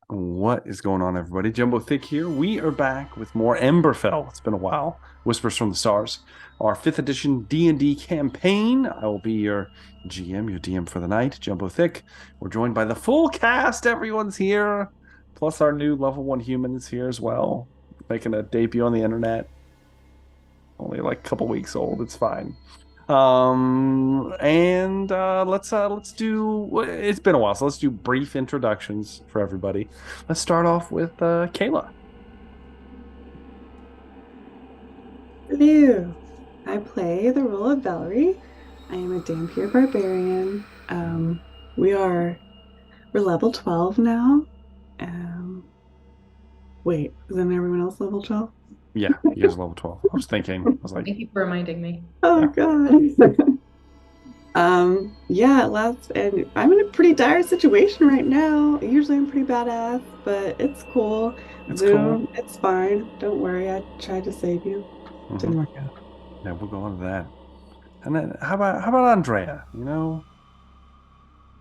What is going on, everybody? Jumbo Thick here. We are back with more Emberfell. It's been a while. Whispers from the Stars, our 5th edition D&D campaign. I will be your GM, your DM for the night, Jumbo Thick. We're joined by the full cast. Everyone's here. Plus our new level 1 human is here as well, making a debut on the internet. Only like a couple weeks old. It's fine. And let's do, it's been a while, so let's do brief introductions for everybody. Let's start off with Kayla. Hello, I play the role of Velree. I am a Dampier barbarian. We're level 12 now. Wait, isn't everyone else level 12? Yeah, you guys are level 12. I was thinking, I was like, Thank you for reminding me. Oh Yeah. God. And I'm in a pretty dire situation right now. Usually I'm pretty badass, but it's cool. It's Zoom, cool. it's fine. Don't worry, I tried to save you. Didn't work out. Yeah, we'll go on to that. And then how about Andrea?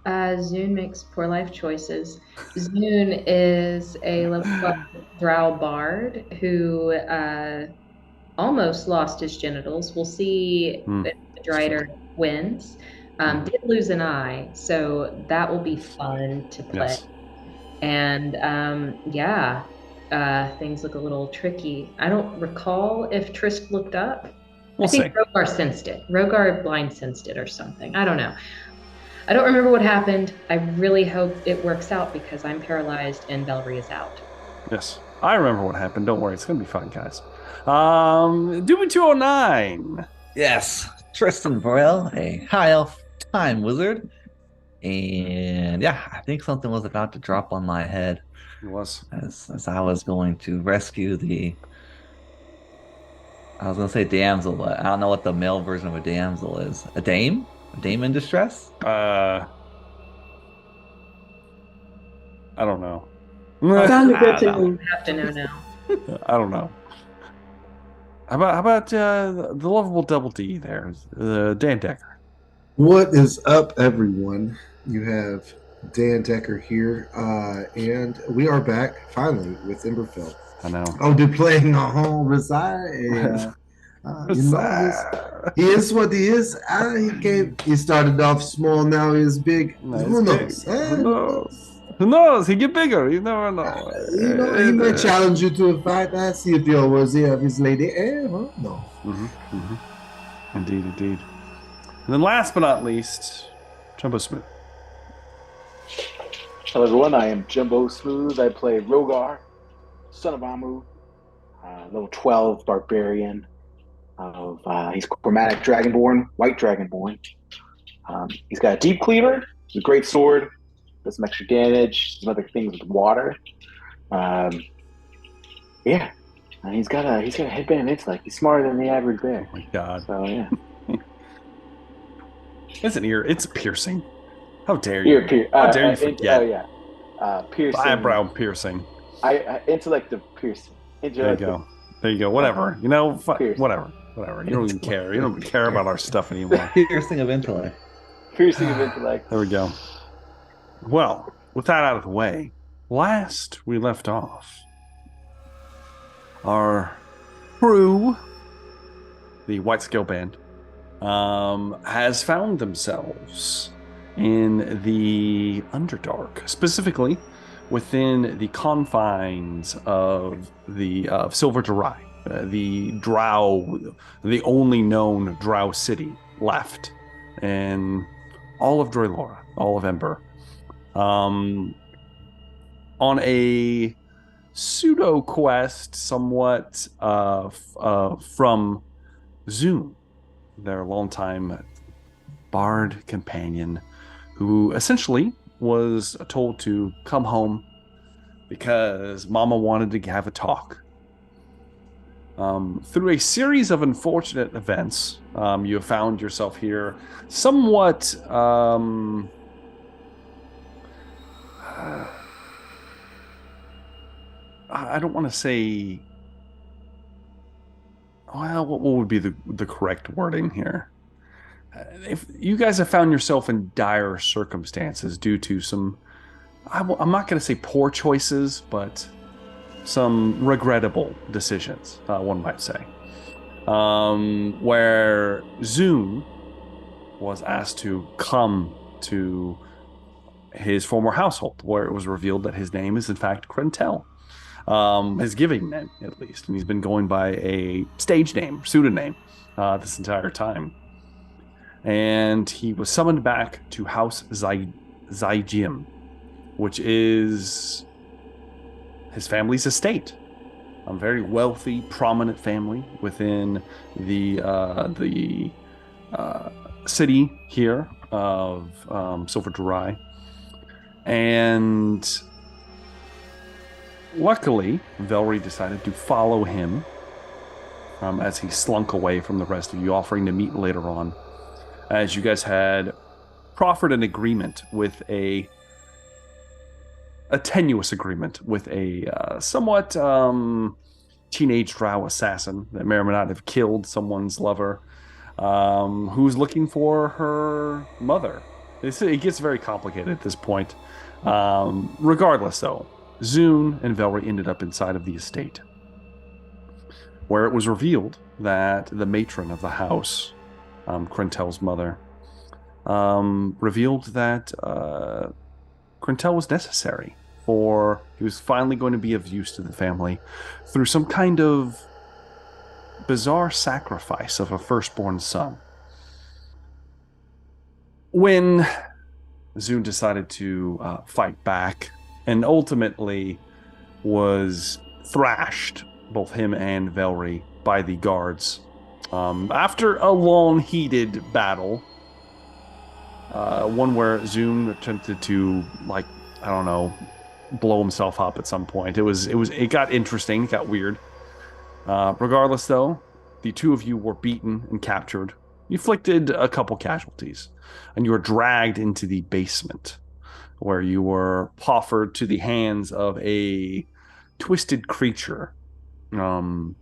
Zune makes poor life choices. Zune is a level 12 drow bard who almost lost his genitals. We'll see if the Drider wins. Did lose an eye, so that will be fun to play. Yes. And things look a little tricky. I don't recall if Trisk looked up. We'll I think see. Rogar sensed it. Rogar blind sensed it or something. I don't know. I don't remember what happened. I really hope it works out because I'm paralyzed and Velree is out. Yes, I remember what happened. Don't worry, it's gonna be fun, guys. Doobie 209. Yes, Tristan Burrell, a high elf time wizard. And yeah, I think something was about to drop on my head It was. as I was going to rescue I was going to say damsel, but I don't know what the male version of a damsel is. A dame? A dame in distress? I don't know. Sounded good to I me. have to know now. I don't know. How about the lovable double D there, Dan Decker? What is up, everyone? You have Dan Decker here, and we are back finally with Emberfell. I know. I'll be playing a home reside, and he is what he is. He started off small, now he's big. No, Who he's knows? big. Who knows? Who knows? He get bigger. You never know. He may challenge you to a fight. I see if you're worthy of his lady. No. Indeed. And then last but not least, Jumbo Smith. Hello everyone, I am Jumbo Smooth. I play Rogar, son of Amu, level 12 barbarian. He's chromatic dragonborn, white dragonborn. He's got a deep cleaver, a great sword, does some extra damage, some other things with water. And he's got a headband of intellect. He's smarter than the average bear. Oh my God. So yeah. It's an ear. It's piercing. How dare you? How dare you forget? Piercing. Eyebrow piercing. Intellect of piercing. There you go. Whatever. Whatever. You don't even care. You don't care about our stuff anymore. Piercing of intellect. Piercing of intellect. There we go. Well, with that out of the way, last we left off, our crew, the White Scale Band, has found themselves in the Underdark, specifically within the confines of the Silver Durai, the Drow, the only known Drow city left in all of Draelora, all of Ember. On a pseudo quest, somewhat from Zoom, their longtime bard companion, who essentially was told to come home because Mama wanted to have a talk. Through a series of unfortunate events, you have found yourself here somewhat I don't want to say, well, what would be the correct wording here? If you guys have found yourself in dire circumstances due to some I'm not going to say poor choices, but some regrettable decisions, one might say. Where Zune was asked to come to his former household, where it was revealed that his name is in fact Krentel. His giving name, at least, and he's been going by a stage name, pseudonym, this entire time. And he was summoned back to House Zaijim, which is his family's estate. A very wealthy, prominent family within the city here of Silver Durai. And luckily, Velree decided to follow him as he slunk away from the rest of you, offering to meet later on, as you guys had proffered an agreement with a tenuous agreement with a somewhat teenage drow assassin that may or may not have killed someone's lover, who's looking for her mother. It gets very complicated at this point. Regardless, though, Zune and Velree ended up inside of the estate, where it was revealed that the matron of the house, Krentel's mother, revealed that Krentel was necessary for, he was finally going to be of use to the family through some kind of bizarre sacrifice of a firstborn son. When Zune decided to fight back and ultimately was thrashed, both him and Velree, by the guards. After a long, heated battle, one where Zune attempted to, blow himself up at some point. It got interesting, it got weird. Regardless, though, the two of you were beaten and captured. You inflicted a couple casualties, and you were dragged into the basement, where you were offered to the hands of a twisted creature, that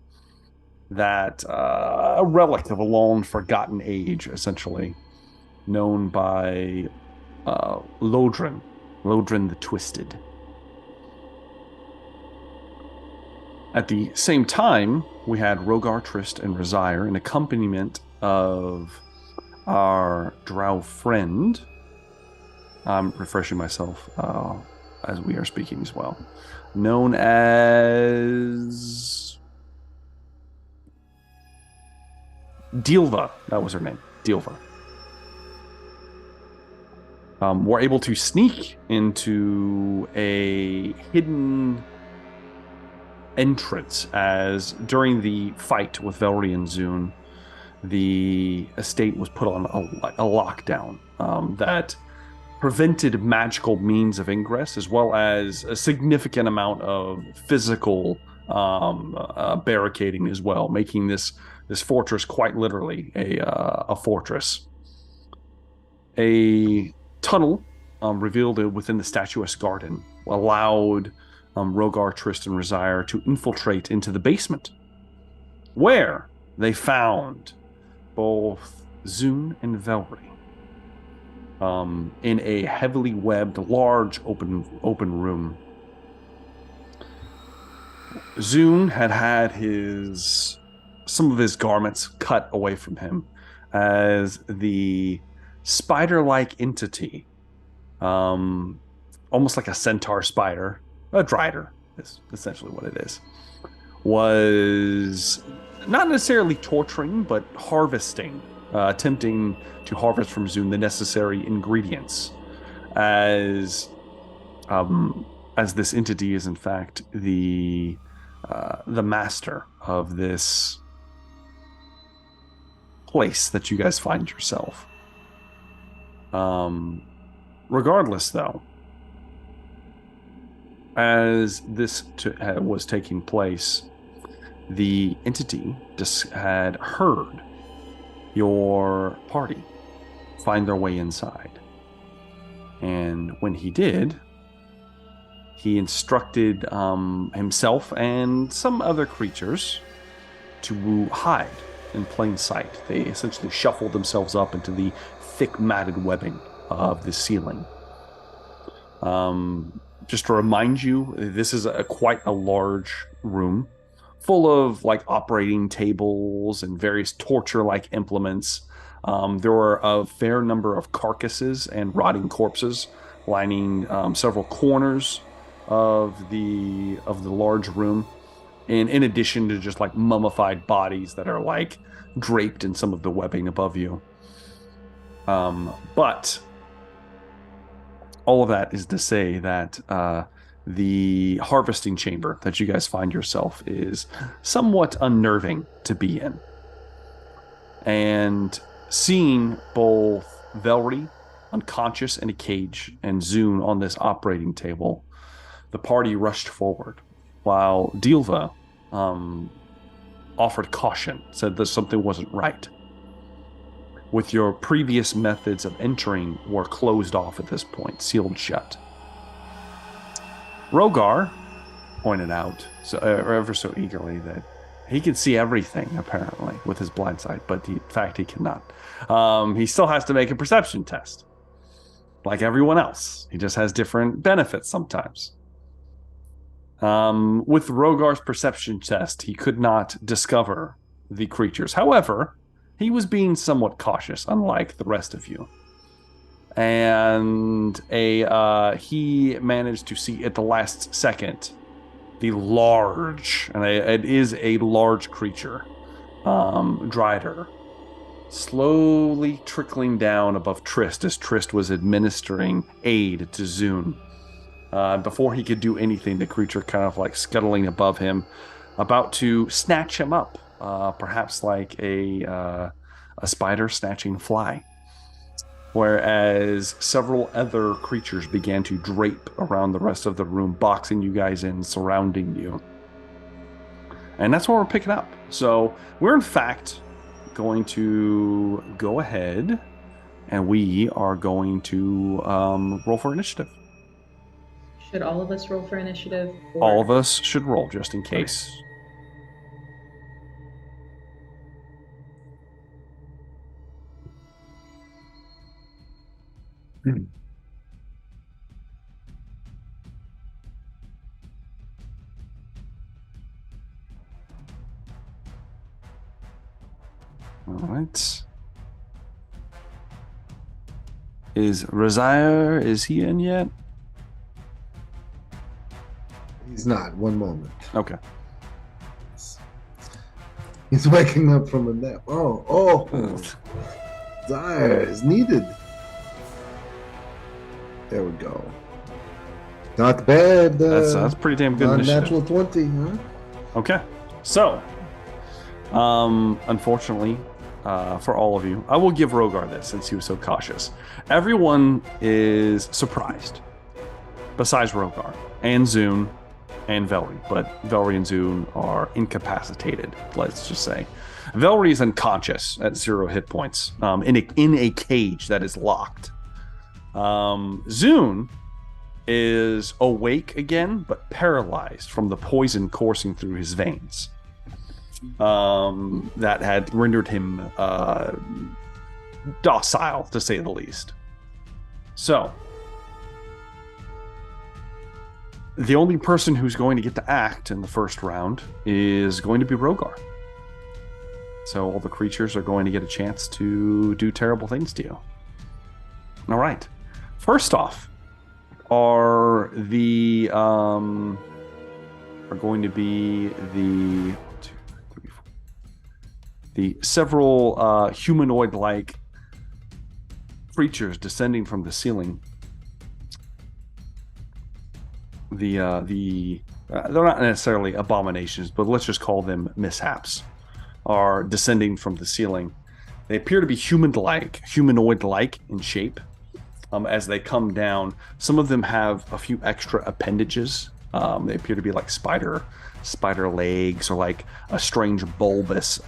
a relic of a long forgotten age, essentially, known by Lodrin the Twisted. At the same time, we had Rogar, Trist, and Razire in accompaniment of our drow friend. I'm refreshing myself as we are speaking as well. Known as Dilva. That was her name. Dilva. Were able to sneak into a hidden entrance, as during the fight with Velree and Zune, the estate was put on a lockdown that prevented magical means of ingress, as well as a significant amount of physical barricading as well, making this fortress quite literally a fortress. A tunnel revealed within the statuesque garden allowed Rogar, Trist, and Razire to infiltrate into the basement, where they found both Zune and Velree in a heavily webbed, large, open room. Zune had some of his garments cut away from him, as the spider-like entity, almost like a centaur spider, a drider is essentially what it is, was not necessarily torturing, but harvesting, attempting to harvest from Zune the necessary ingredients, as this entity is in fact the master of this place that you guys find yourself. Regardless, though, as this was taking place, the entity just had heard your party find their way inside. And when he did, he instructed himself and some other creatures to hide in plain sight. They essentially shuffled themselves up into the thick matted webbing of the ceiling. Just to remind you, this is quite a large room full of like operating tables and various torture-like implements. There were a fair number of carcasses and rotting corpses lining several corners of the large room, and in addition to just like mummified bodies that are like draped in some of the webbing above you. But all of that is to say that the harvesting chamber that you guys find yourself is somewhat unnerving to be in. And seeing both Velree unconscious in a cage and Zune on this operating table, the party rushed forward, while Dilva offered caution, said that something wasn't right. With your previous methods of entering were closed off at this point, sealed shut. Rogar pointed out, ever so eagerly, that he can see everything, apparently, with his blind sight, but in fact, he cannot. He still has to make a perception test, like everyone else. He just has different benefits sometimes. With Rogar's perception test, he could not discover the creatures. However, he was being somewhat cautious, unlike the rest of you. And he managed to see at the last second the large, and it is a large creature, Drider, slowly trickling down above Trist as Trist was administering aid to Zune. Before he could do anything, the creature kind of like scuttling above him, about to snatch him up, perhaps like a spider snatching a fly. Whereas several other creatures began to drape around the rest of the room, boxing you guys in, surrounding you. And that's what we're picking up. So we're in fact going to go ahead and we are going to roll for initiative. Should all of us roll for initiative? All of us should roll just in case. All right. Is Razire, is he in yet? He's not. One moment. Okay. He's waking up from a nap. Oh. Desire is needed. There we go. Not bad. That's pretty damn good initiative. Natural 20, huh? Okay. So, unfortunately, for all of you, I will give Rogar this since he was so cautious. Everyone is surprised, besides Rogar and Zune and Velree, but Velree and Zune are incapacitated, let's just say. Velree is unconscious at 0 hit points in a cage that is locked. Zune is awake again, but paralyzed from the poison coursing through his veins. That had rendered him docile, to say the least. So, the only person who's going to get to act in the first round is going to be Rogar. So all the creatures are going to get a chance to do terrible things to you. All right. First off, are going to be the several humanoid-like creatures descending from the ceiling. They're not necessarily abominations, but let's just call them mishaps, are descending from the ceiling. They appear to be humanoid-like in shape. As they come down, some of them have a few extra appendages. They appear to be like spider legs or like a strange bulbous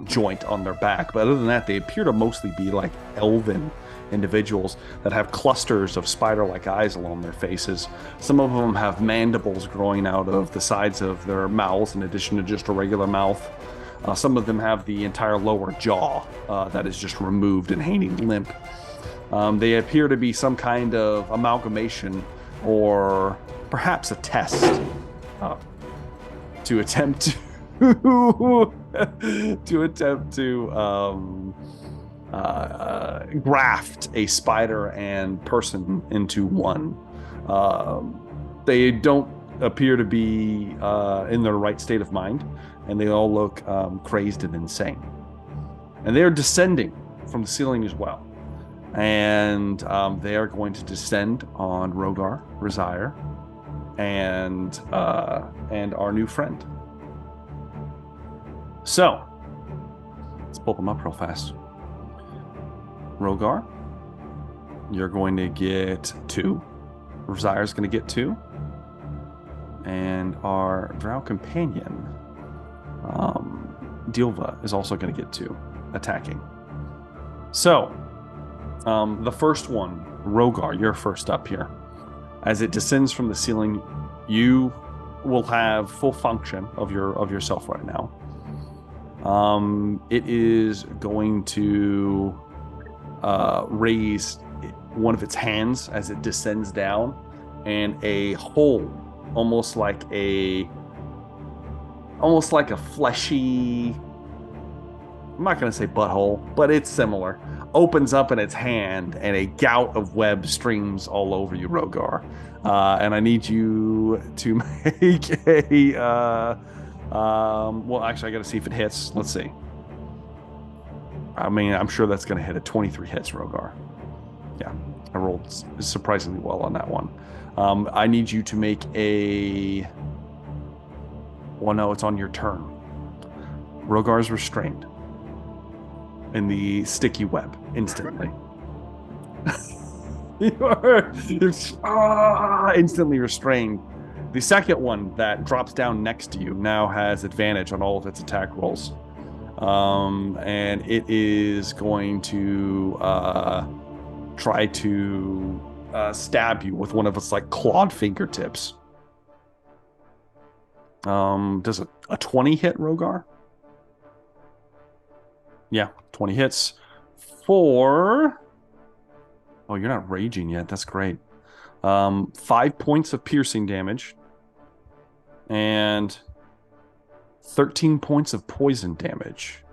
joint on their back. But other than that, they appear to mostly be like elven individuals that have clusters of spider-like eyes along their faces. Some of them have mandibles growing out of the sides of their mouths in addition to just a regular mouth. Some of them have the entire lower jaw that is just removed and hanging limp. They appear to be some kind of amalgamation or perhaps a test to attempt to graft a spider and person into one. They don't appear to be in their right state of mind, and they all look crazed and insane. And they are descending from the ceiling as well. And they are going to descend on Rogar, Razire, and our new friend. So, let's pull them up real fast. Rogar, you're going to get 2. Razire's going to get 2. And our Drow companion, Dilva, is also going to get 2, attacking. So, the first one, Rogar, you're first up here. As it descends from the ceiling, you will have full function of yourself right now. It is going to raise one of its hands as it descends down, and a hole, almost like a fleshy, I'm not going to say butthole, but it's similar, opens up in its hand, and a gout of web streams all over you, Rogar. And I need you to make a well, actually, I got to see if it hits. Let's see. I mean, I'm sure that's going to hit at 23 hits, Rogar. Yeah, I rolled surprisingly well on that one. I need you to make a... Well, no, it's on your turn. Rogar's restrained in the sticky web instantly. You're instantly restrained. The second one that drops down next to you now has advantage on all of its attack rolls. And it is going to try to stab you with one of its like clawed fingertips. Does a 20 hit, Rogar? Yeah, 20 hits for... Oh, you're not raging yet. That's great. 5 points of piercing damage and 13 points of poison damage.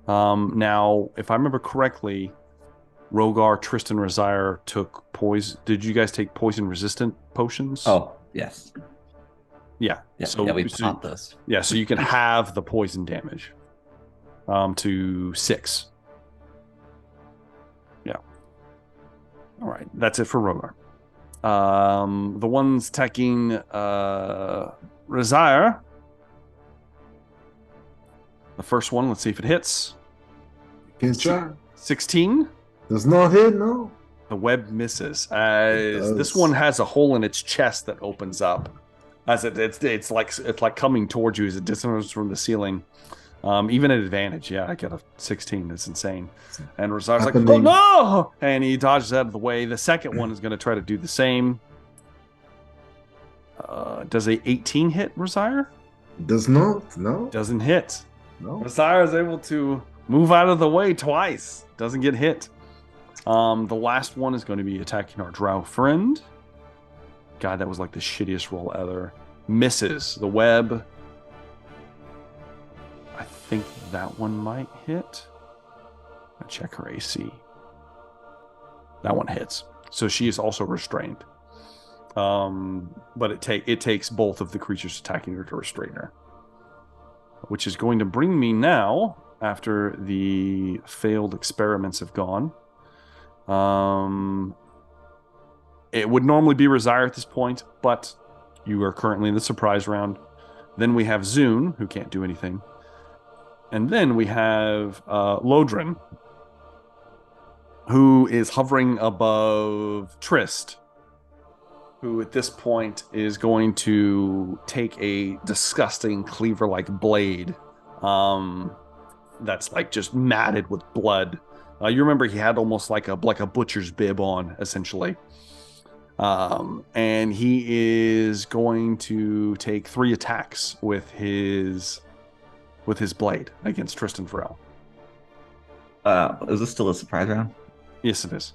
Now, if I remember correctly, Rogar, Tristan, Razire took poison. Did you guys take poison-resistant potions? Oh, yes. Yeah. Yeah, we popped those. Yeah, so you can have the poison damage to 6. Yeah. All right, that's it for Rogar. The ones attacking Razire. The first one, let's see if it hits. Can try. 16. Does not hit, no. The web misses. As this one has a hole in its chest that opens up. As it's like coming towards you as it descends from the ceiling. Even at advantage, yeah, I get a 16. That's insane. And Razire's like, oh no! And he dodges out of the way. The second one is going to try to do the same. Does a 18 hit, Razire? Does not, no. Doesn't hit. No. Razire is able to move out of the way twice. Doesn't get hit. The last one is going to be attacking our drow friend. God, that was like the shittiest roll ever. Misses. The web. I think that one might hit. I'll check her AC. That one hits. So she is also restrained. But it takes both of the creatures attacking her to restrain her. Which is going to bring me now, after the failed experiments have gone. It would normally be Razire at this point, but you are currently in the surprise round. Then we have Zune, who can't do anything. And then we have Lodrin, who is hovering above Trist, who at this point is going to take a disgusting cleaver-like blade that's like just matted with blood. You remember he had almost like a butcher's bib on, essentially. And he is going to take 3 attacks with his blade against Tristan Farrell. Is this still a surprise round? Yes, it is.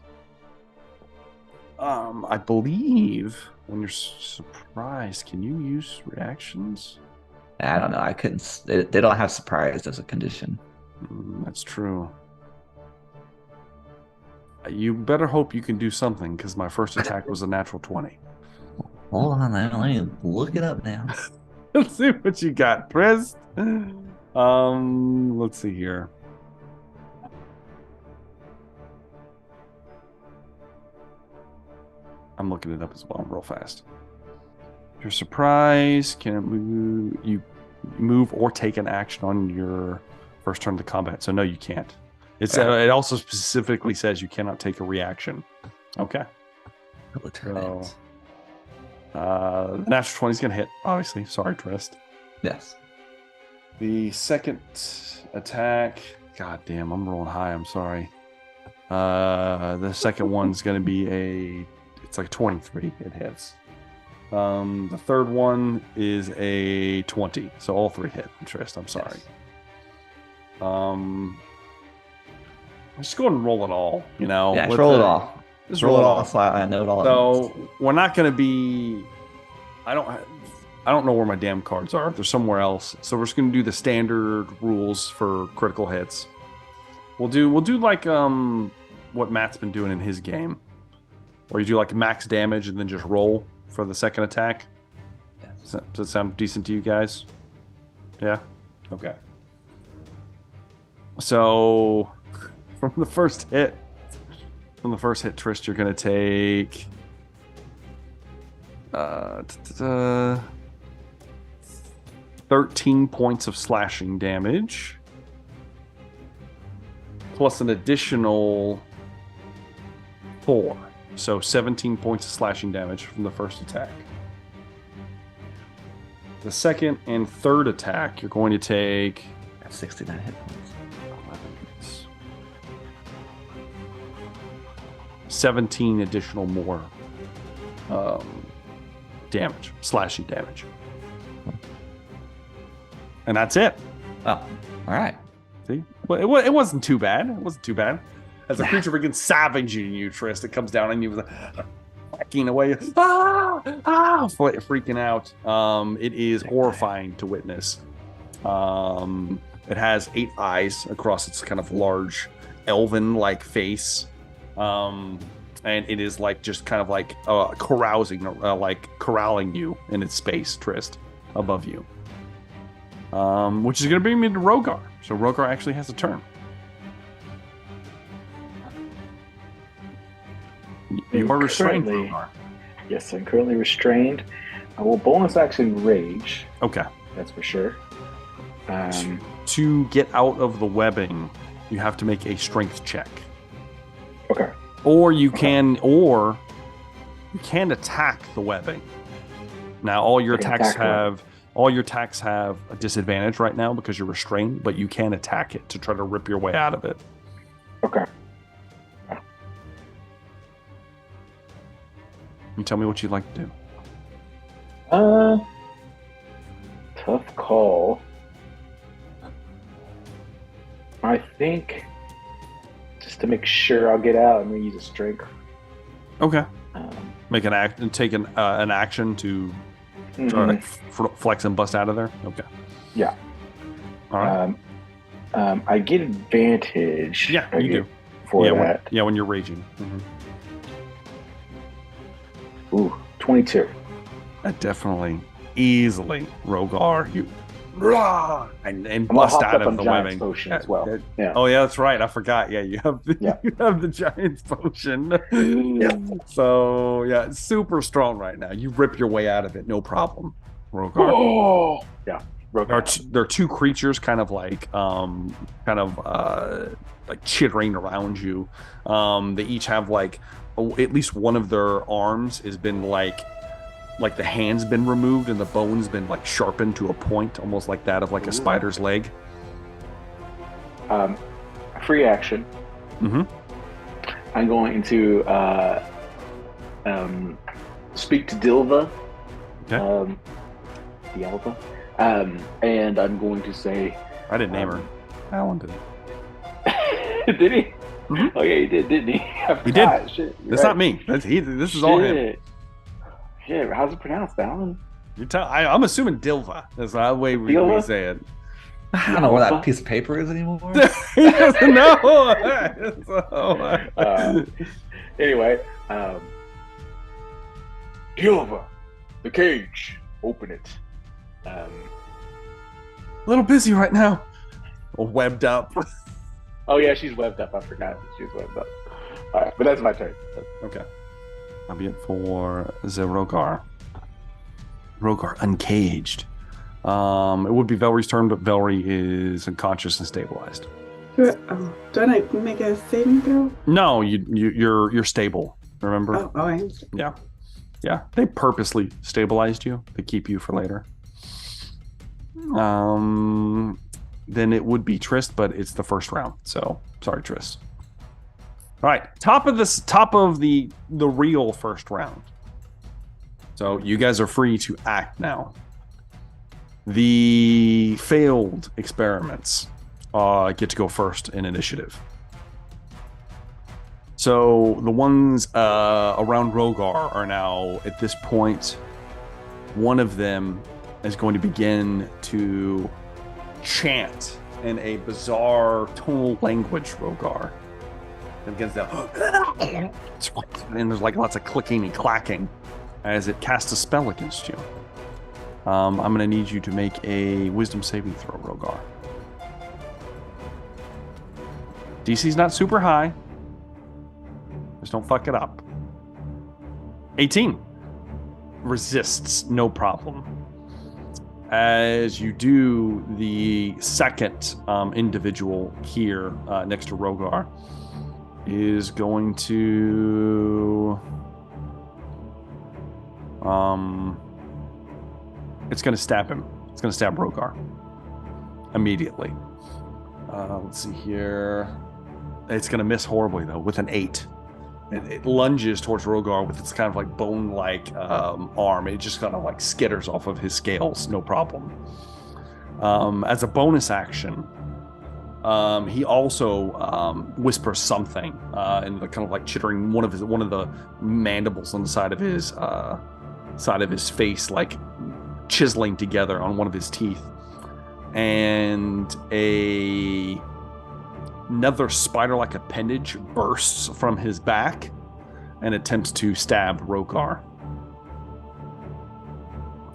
I believe when you're surprised, can you use reactions? I don't know. I couldn't. They don't have surprise as a condition. That's true. You better hope you can do something, because my first attack was a natural 20. Hold on, let me look it up now. Let's see what you got, Chris. Let's see here. I'm looking it up as well, real fast. If you're surprised, can it move? You move or take an action on your first turn of the combat. So no, you can't. It also specifically says you cannot take a reaction. Okay. So, the natural 20 is going to hit, obviously. Sorry, Trist. Yes. The second attack. God damn, I'm rolling high. I'm sorry. The second one's going to be it's like 23. It hits. The third one is a 20. So all three hit. Trist, I'm sorry. Yes. Just go ahead and roll it all, you know. Yeah, roll it all. Just roll it all. So I know it all. So we're not going to be. I don't know where my damn cards are. They're somewhere else. So we're just going to do the standard rules for critical hits. We'll do like what Matt's been doing in his game, where you do like max damage and then just roll for the second attack. Yes. Does that sound decent to you guys? Yeah. Okay. So. From the first hit, Trist, you're going to take 13 points of slashing damage, plus an additional 4. So 17 points of slashing damage from the first attack. The second and third attack, you're going to take 69 hit points. 17 additional more damage, slashing damage. And that's it. Oh, all right. See? Well, it wasn't too bad. It wasn't too bad. As a creature begins savaging you, Trist, it comes down on you with whacking away. Freaking out. It is horrifying to witness. It has 8 eyes across its kind of large elven-like face. And it is like just kind of like carousing, like corralling you in its space, Trist, above you. Which is going to bring me to Rogar. So Rogar actually has a turn. You are restrained, Rogar. Yes, I'm currently restrained. I will bonus action rage. Okay. That's for sure. To get out of the webbing, you have to make a strength check. Okay. Or you can attack the webbing. Now all your attacks have a disadvantage right now because you're restrained, but you can attack it to try to rip your way out of it. Okay. You tell me what you'd like to do. Tough call. I think just to make sure I'll get out, I'm gonna use a strength. Okay. Make an act and take an action to try to flex and bust out of there. Okay. Yeah. All right. I get advantage. Yeah, you do. For that. When you're raging. Mm-hmm. Ooh, 22. That definitely, easily, Rogar, you and bust out of the webbing. Potion as well. Yeah. Oh yeah, that's right. I forgot. Yeah, you have the Giant's potion. Yeah. So yeah, it's super strong right now. You rip your way out of it, no problem, Rogar. Oh yeah. There are 2 creatures kind of like chittering around you. They each have like at least one of their arms has been like the hand's been removed and the bone's been like sharpened to a point, almost like that of like a spider's leg. Free action. Mm-hmm. I'm going to speak to Dilva. Okay. Dialva. And I'm going to say... I didn't name her. Alan did. Did he? Mhm. Oh yeah, he did, didn't he? I He did. forgot. Shit, you're That's right. not me. This is all him. Shit, how's it pronounced, Alan? I'm assuming Dilva. That's the way we Dilva? say it. I don't know where that piece of paper is anymore. He doesn't know. So, Anyway, Gilva, the cage, open it. a little busy right now. Webbed up. Oh yeah, she's webbed up. I forgot she's webbed up. All right, but that's my turn. Okay. I'll be it for the Rogar. Rogar uncaged. It would be Velree's turn, but Velree is unconscious and stabilized. Do I make a saving throw? No, you're stable. Remember? Oh, I am. Yeah. They purposely stabilized you to keep you for later. Then it would be Trist, but it's the first round. So sorry, Trist. All right, top of the real first round. So you guys are free to act now. The failed experiments get to go first in initiative. So the ones around Rogar are now, at this point, one of them is going to begin to chant in a bizarre tonal language, Rogar. And begins to, and there's like lots of clicking and clacking as it casts a spell against you. I'm going to need you to make a wisdom saving throw, Rogar. DC's not super high. Just don't fuck it up. 18. Resists, no problem. As you do, the second individual here next to Rogar is going to... it's going to stab him. It's going to stab Rogar immediately. Let's see here. It's going to miss horribly, though, with an 8. It lunges towards Rogar with its kind of like bone-like arm. It just kind of like skitters off of his scales, no problem. As a bonus action, he also whispers something in the kind of like chittering one of the mandibles on the side of his face, like chiseling together on one of his teeth, and another spider-like appendage bursts from his back and attempts to stab Rogar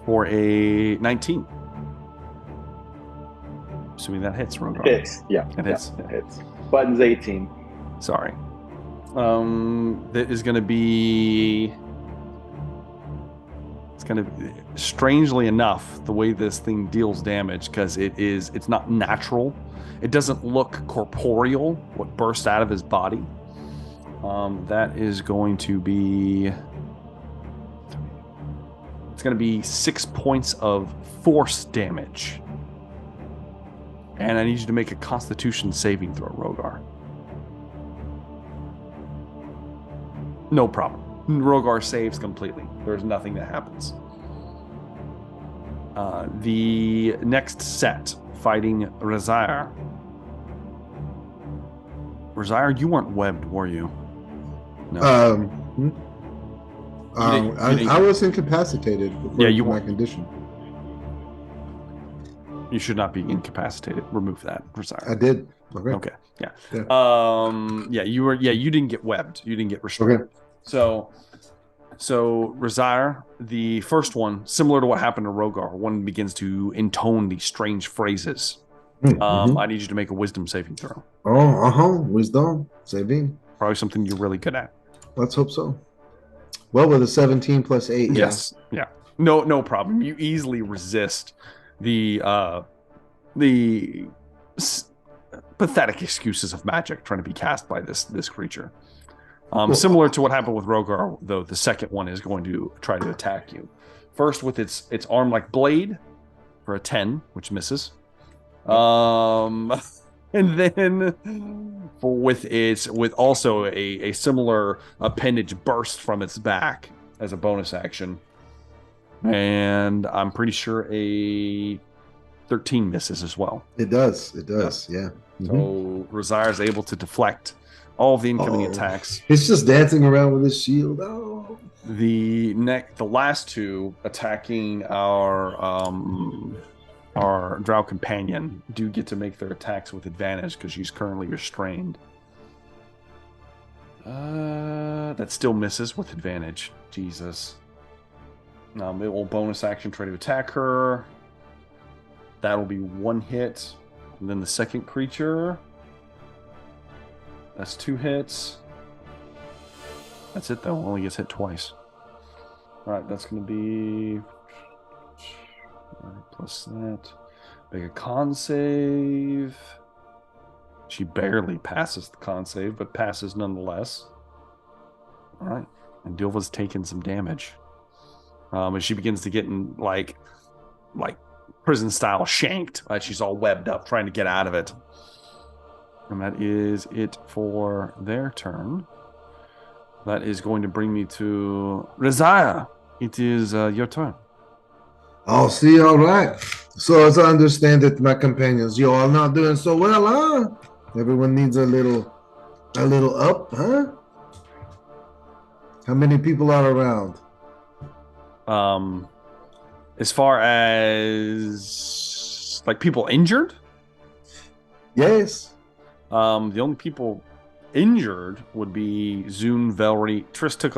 for a 19. Assuming that hits, Rogar. Hits, yeah. It hits. Yeah, it hits. Button's 18. Sorry. That is going to be... It's going to... Strangely enough, the way this thing deals damage, because it's not natural. It doesn't look corporeal, what bursts out of his body. That is going to be... It's going to be 6 points of force damage. And I need you to make a Constitution saving throw, Rogar. No problem. Rogar saves completely. There's nothing that happens. The next set, fighting Razire. Razire, you weren't webbed, were you? No. I was incapacitated before you my weren't. condition. You should not be incapacitated. Remove that, Razire. I did. Okay. Yeah. You were. Yeah. You didn't get webbed. You didn't get restricted. Okay. So Razire, the first one, similar to what happened to Rogar, one begins to intone these strange phrases. I need you to make a wisdom saving throw. Wisdom saving. Probably something you're really good at. Let's hope so. Well, with a 17 plus 8. Yes. Yeah. No problem. You easily resist the pathetic excuses of magic trying to be cast by this creature. Similar to what happened with Rogar, though, the second one is going to try to attack you. First with its arm like blade for a 10, which misses. And then with also a similar appendage burst from its back as a bonus action. And I'm pretty sure a 13 misses as well. It does. Yeah. So Razire is able to deflect all of the incoming Oh. attacks. He's just dancing around with his shield. Oh. The last two attacking our drow companion do get to make their attacks with advantage because she's currently restrained. That still misses with advantage. Jesus. It will bonus action try to attack her. That'll be one hit. And then the second creature. That's 2 hits. That's it though. Only gets hit twice. Alright, that's going to be... plus that. Make a con save. She barely passes the con save, but passes nonetheless. Alright. And Dilva's taking some damage. As she begins to get in, like prison-style shanked. She's all webbed up, trying to get out of it. And that is it for their turn. That is going to bring me to Rezaya. It is your turn. Oh, see, all right. So as I understand it, my companions, you all not doing so well, huh? Everyone needs a little up, huh? How many people are around? As far as like people injured, Yes. the only people injured would be Zune, Velree. Triss took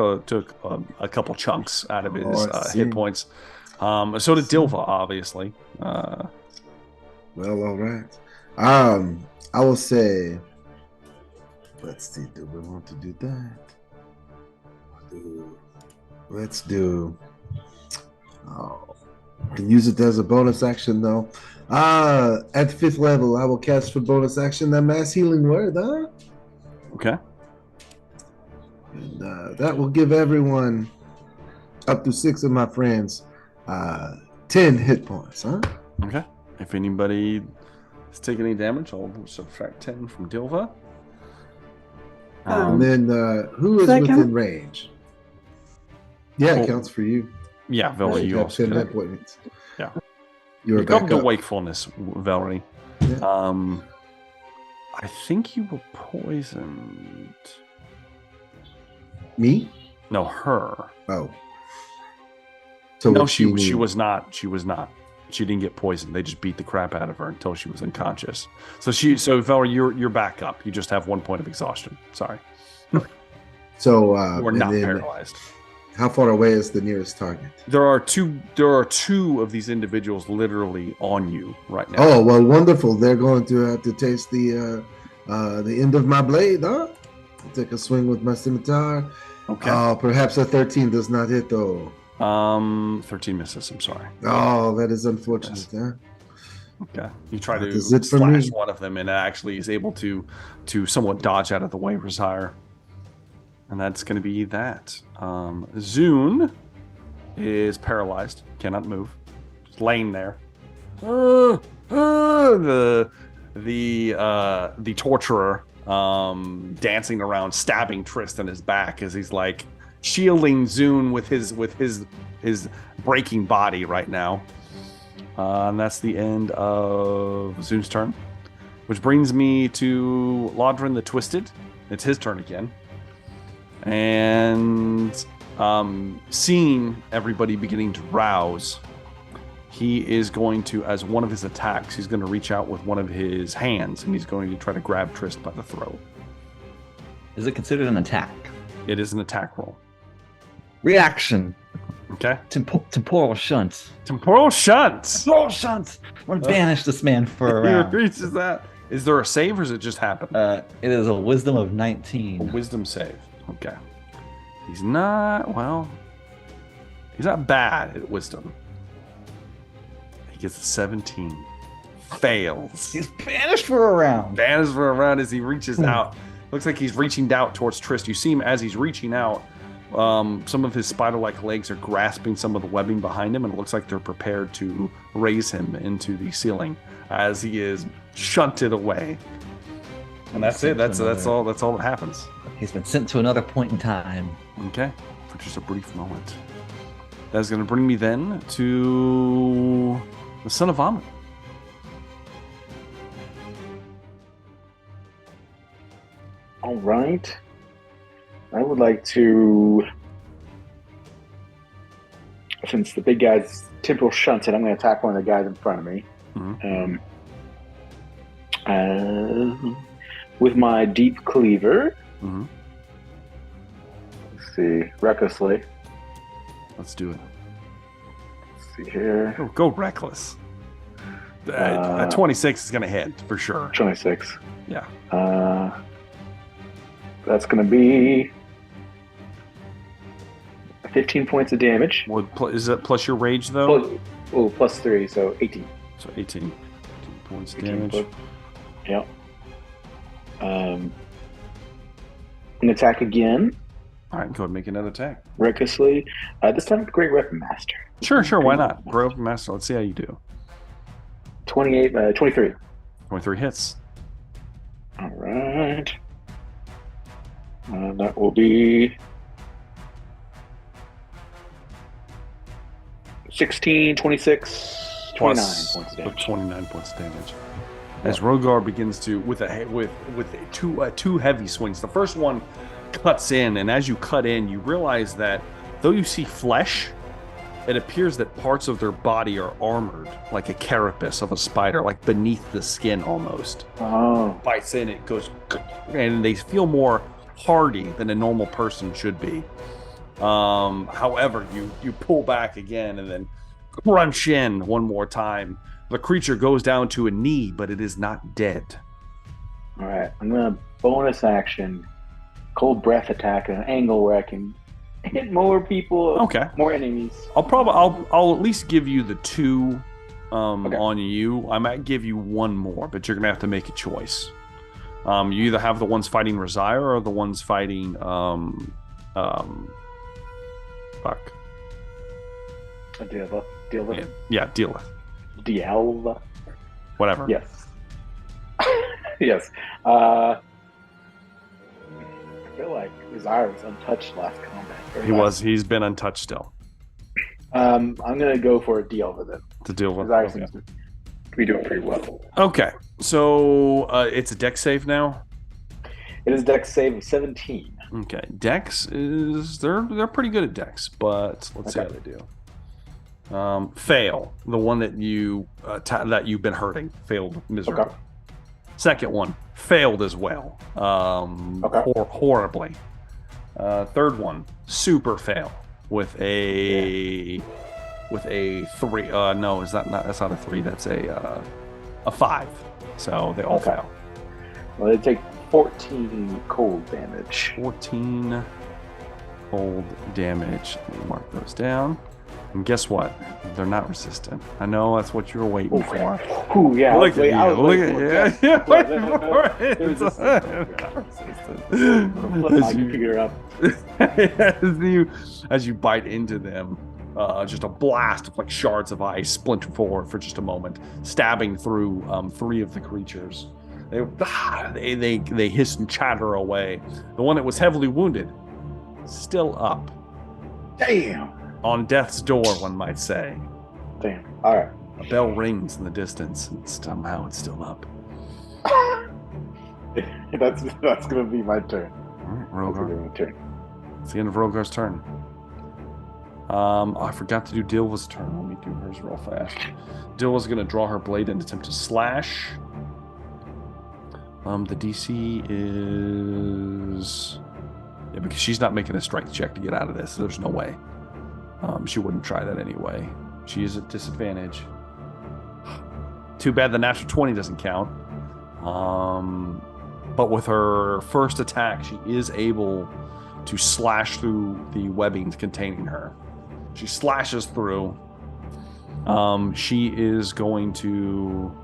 a couple chunks out of his hit points. So did Dilva, obviously. Well, all right. I will say, let's see, do we want to do that? Let's do, can use it as a bonus action, though. At 5th level, I will cast for bonus action that mass healing word, huh? Okay. And that will give everyone, up to 6 of my friends, 10 hit points, huh? Okay. If anybody is taking any damage, I'll subtract 10 from Dilva. And then who is within range? Yeah, it counts for you. Yeah, Velree, you also 10 hit points. Yeah. You're come back to up. wakefulness, Velree. Yeah. I think you were poisoned. Me? No, her. Oh. So No, what she mean? was not. She was not. She didn't get poisoned. They just beat the crap out of her until she was unconscious. So Velree, you're back up. You just have 1 point of exhaustion. Sorry. So You are and not then paralyzed. how far away is the nearest target? There are two of these individuals literally on you right now. Oh, well, wonderful. They're going to have to taste the end of my blade, huh? I'll take a swing with my scimitar. Okay. Perhaps a 13 does not hit, though. 13 misses. I'm sorry. Oh, that is unfortunate, huh? Okay. You try That to is it for slash me. one of them and actually is able to somewhat dodge out of the way, Resire. And that's going to be that. Zune is paralyzed, cannot move, just laying there. The torturer dancing around, stabbing Triss in his back as he's like shielding Zune with his breaking body right now. And that's the end of Zune's turn, which brings me to Lodrin the Twisted. It's his turn again. And seeing everybody beginning to rouse, he is going to, as one of his attacks, he's going to reach out with one of his hands and he's going to try to grab Triss by the throat. Is it considered an attack? It is an attack roll. Reaction. Okay. Temporal shunt. Temporal shunt. Temporal shunt. I'm going to banish this man for a He round. reaches that. Is there a save or does it just happen? It is a wisdom of 19. A wisdom save. Okay. He's not bad at wisdom. He gets a 17. Fails. He's banished for a round. Banished for a round as he reaches out. Looks like he's reaching out towards Triss. You see him as he's reaching out. Some of his spider-like legs are grasping some of the webbing behind him, and it looks like they're prepared to raise him into the ceiling as he is shunted away. And that's it. That's all that happens. He's been sent to another point in time. Okay, for just a brief moment. That's going to bring me then to the Son of Amun. All right. I would like to, since the big guy's temporal shunted, I'm going to attack one of the guys in front of me. Mhm. With my deep cleaver. Mhm. Let's see, recklessly. Let's do it. Let's see here. Go reckless. A 26 is going to hit for sure. 26. Yeah. That's going to be 15 points of damage. Is that plus your rage though? Plus 3, so 18. So 18 points 18 damage. plus, yep. I'm going to attack again. All right, go ahead and make another attack. Recklessly. This time, Great Weapon Master. Sure. Why not? Grow up master. Let's see how you do. 23. 23 hits. All right. That will be 16, 26, 29 points of damage. 29 points of damage. As Rogar begins to with two heavy swings. The first one cuts in, and as you cut in, you realize that though you see flesh, it appears that parts of their body are armored, like a carapace of a spider, like beneath the skin almost. Oh. Bites in, it goes, and they feel more hardy than a normal person should be. However, you pull back again and then crunch in one more time. The creature goes down to a knee, but it is not dead. All right, I'm gonna bonus action, cold breath attack at an angle where I can hit more people. Okay. More enemies. I'll at least give you the 2 Okay. on you. I might give you 1 more, but you're gonna have to make a choice. You either have the ones fighting Razire or the ones fighting fuck. Dialva. Yeah, Dialva. Dialva. Whatever. Yes. Yes. I feel like Razire was untouched last combat. He's been untouched still. I'm gonna go for a Dialva then. To deal with. Razire Okay. seems to be doing pretty well. Okay, so it's a dex save now. It is dex save of 17. Okay, dex is they're pretty good at dex, but let's see how Okay. they do. Fail. The one that that you've been hurting failed miserably. Okay. Second one failed as well. Horribly. Third one super fail with a 3. No, that's not a 3. That's a 5. So they all Okay. fail. Well, they take 14 cold damage. 14 cold damage. Let me mark those down. And guess what? They're not resistant. I know that's what you were waiting for. Ooh, yeah. Look at you. Look at yeah. Waiting for it. They're Not resistant. I can figure it out. As you bite into them, just a blast of like shards of ice splinter forward for just a moment, stabbing through 3 of the creatures. They hiss and chatter away. The one that was heavily wounded, still up. Damn. On death's door, one might say. Damn. All right. A bell rings in the distance, and somehow it's still up. That's gonna be my turn. All right, That's gonna Rogar. be my turn. It's the end of Rogar's turn. I forgot to do Dilva's turn. Let me do hers real fast. Dilva's going to draw her blade and attempt to slash. The DC is... Yeah, because she's not making a strength check to get out of this. There's no way. She wouldn't try that anyway. She is at disadvantage. Too bad the natural 20 doesn't count. But with her first attack, she is able to slash through the webbing containing her. She slashes through. She is going to...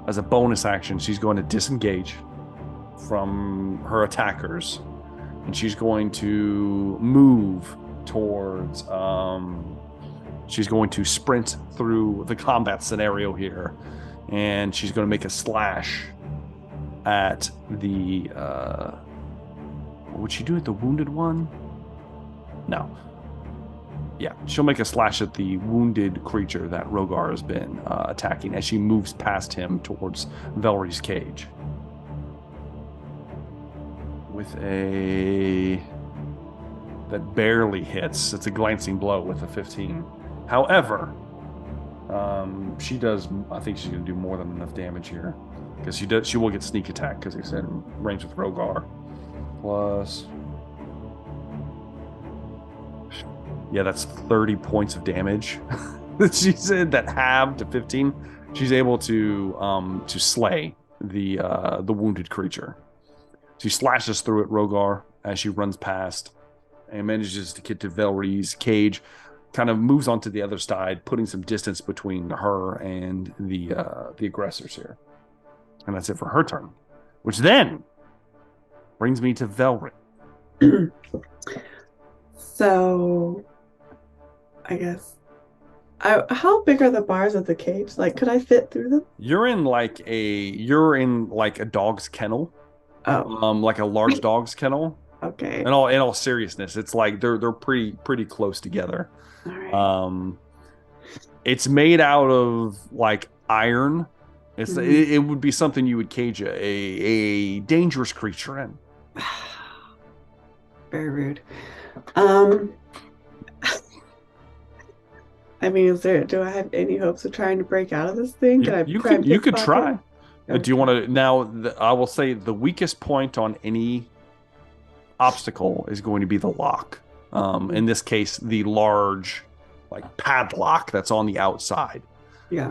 As a bonus action, she's going to disengage from her attackers. And she's going to move towards... she's going to sprint through the combat scenario here. And she's going to make a slash at the... would she do it the wounded one? No. Yeah, she'll make a slash at the wounded creature that Rogar has been attacking as she moves past him towards Velree's cage. With that barely hits. It's a glancing blow with a 15. However, she does. I think she's going to do more than enough damage here because she does. She will get sneak attack because he's in range with Rogar. Plus, yeah, that's 30 points of damage. She said that halved to 15. She's able to slay the wounded creature. She slashes through at Rogar as she runs past and manages to get to Velree's cage. Kind of moves onto the other side, putting some distance between her and the aggressors here. And that's it for her turn. Which then brings me to Velree. So, I guess, how big are the bars of the cage? Like, could I fit through them? You're in like a dog's kennel. Oh, Like a large dog's kennel. okay. In all seriousness, it's like they're pretty close together. All right. It's made out of like iron. It would be something you would cage a dangerous creature in. Very rude. I mean, do I have any hopes of trying to break out of this thing? You could try. Do you want to now? I will say the weakest point on any obstacle is going to be the lock. In this case, the large, like padlock that's on the outside. Yeah.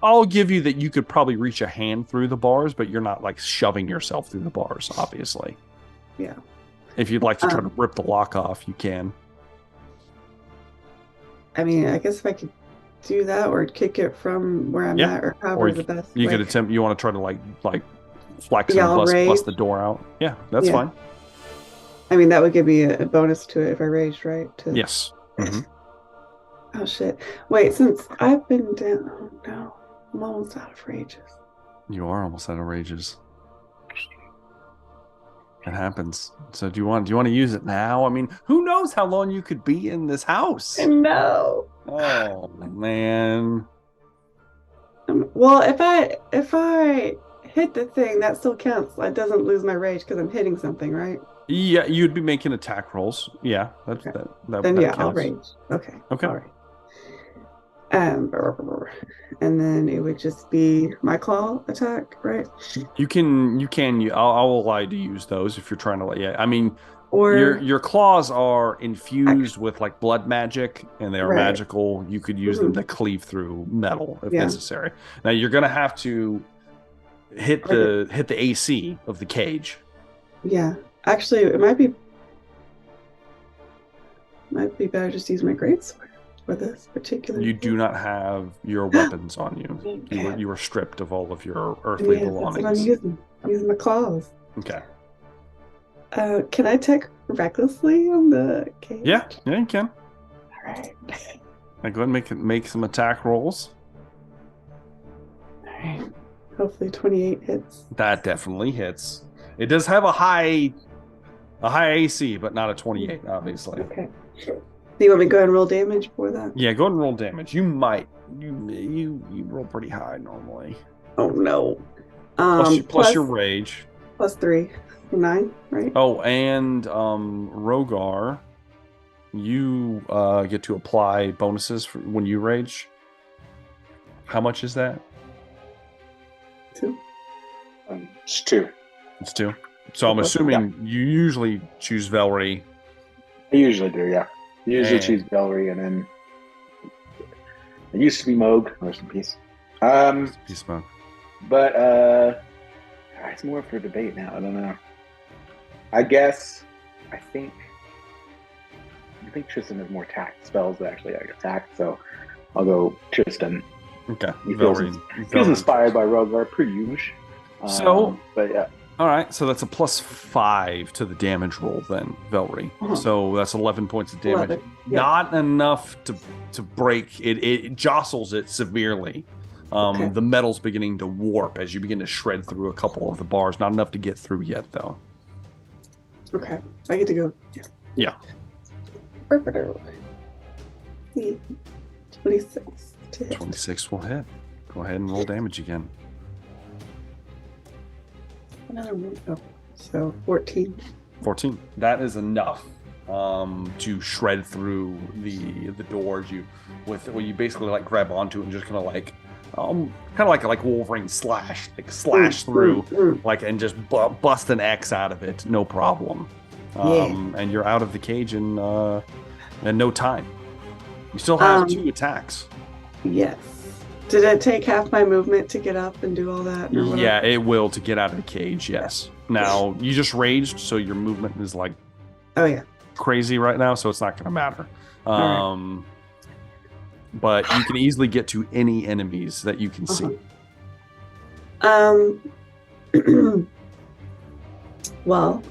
I'll give you that you could probably reach a hand through the bars, but you're not like shoving yourself through the bars, obviously. Yeah. If you'd like to try to rip the lock off, you can. I mean, I guess if I could do that or kick it from where I'm at, or however the best. You could attempt. You want to try to like flex and bust the door out. Yeah, that's fine. I mean, that would give me a bonus to it if I raged, right? Yes. Mm-hmm. Oh shit! Wait, since I've been down, oh no, I'm almost out of rages. You are almost out of rages. It happens. So do you want to use it now? I mean, who knows how long you could be in this house? No. Oh man. Well, if I hit the thing, that still counts. It doesn't lose my rage because I'm hitting something, right? Yeah, you'd be making attack rolls. Yeah, that counts. I'll rage. Okay. Okay. All right. And then it would just be my claw attack, right? You can. I'll allow you to use those if you're trying to. Yeah, I mean, or your claws are infused with like blood magic, and they are magical. You could use them to cleave through metal if necessary. Now you're gonna have to hit the AC of the cage. Yeah, actually, it might be better just to use my greatsword for this particular. You do not have your weapons on you. You were stripped of all of your earthly belongings. That's what I'm using my claws. Okay. Can I attack recklessly on the cage? Yeah, you can. All right. Now go ahead and make some attack rolls. All right. Hopefully 28 hits. That definitely hits. It does have a high AC, but not a 28, obviously. Okay. Do you want me to go ahead and roll damage for that? Yeah, go ahead and roll damage. You might. You roll pretty high normally. Oh no. Plus your rage. Plus 3. 9, right? Oh, and Rogar, you get to apply bonuses for when you rage. How much is that? 2. It's 2. It's 2. So I'm assuming you usually choose Velree. I usually do, yeah. Usually choose Velree, and then it used to be Moog. Rest in peace. Peace, Moog. But it's more for debate now. I don't know. I think Tristan has more attack spells that actually attack, so I'll go Tristan. Okay. He feels inspired by Rogar, per usual. But yeah. All right, so that's a +5 to the damage roll then, Velree. Uh-huh. So that's 11 points of damage. 11. Yeah. Not enough to break it. It jostles it severely. The metal's beginning to warp as you begin to shred through a couple of the bars. Not enough to get through yet, though. Okay, I get to go. Yeah. Yeah, 26 to hit. 26 will hit. Go ahead and roll damage again. Another one. Oh, so 14. 14. That is enough to shred through the doors. You basically like grab onto it and just kind of like Wolverine slash through like and just bust an X out of it, no problem. And you're out of the cage in no time. You still have 2 attacks. Yes. Did it take half my movement to get up and do all that? Yeah, it will to get out of the cage. Yes. Now you just raged, so your movement is like crazy right now, so it's not going to matter. Right. But you can easily get to any enemies that you can see. Well,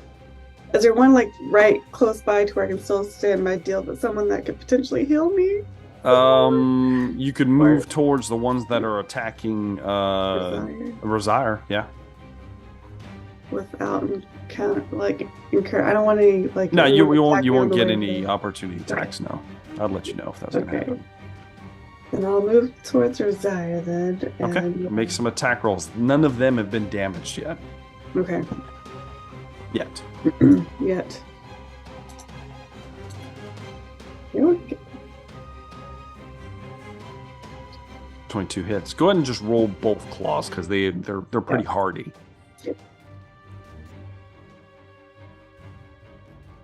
is there one like right close by to where I can still stand my deal, but someone that could potentially heal me? You could move towards the ones that are attacking Rosire, yeah. Without incur. I don't want any like. No, you won't get any opportunity attacks. No, I'll let you know if that's gonna happen. Then I'll move towards Rosire then. Okay, make some attack rolls. None of them have been damaged yet. Okay. Yet. Yet. 22 hits. Go ahead and just roll both claws because they're pretty hardy.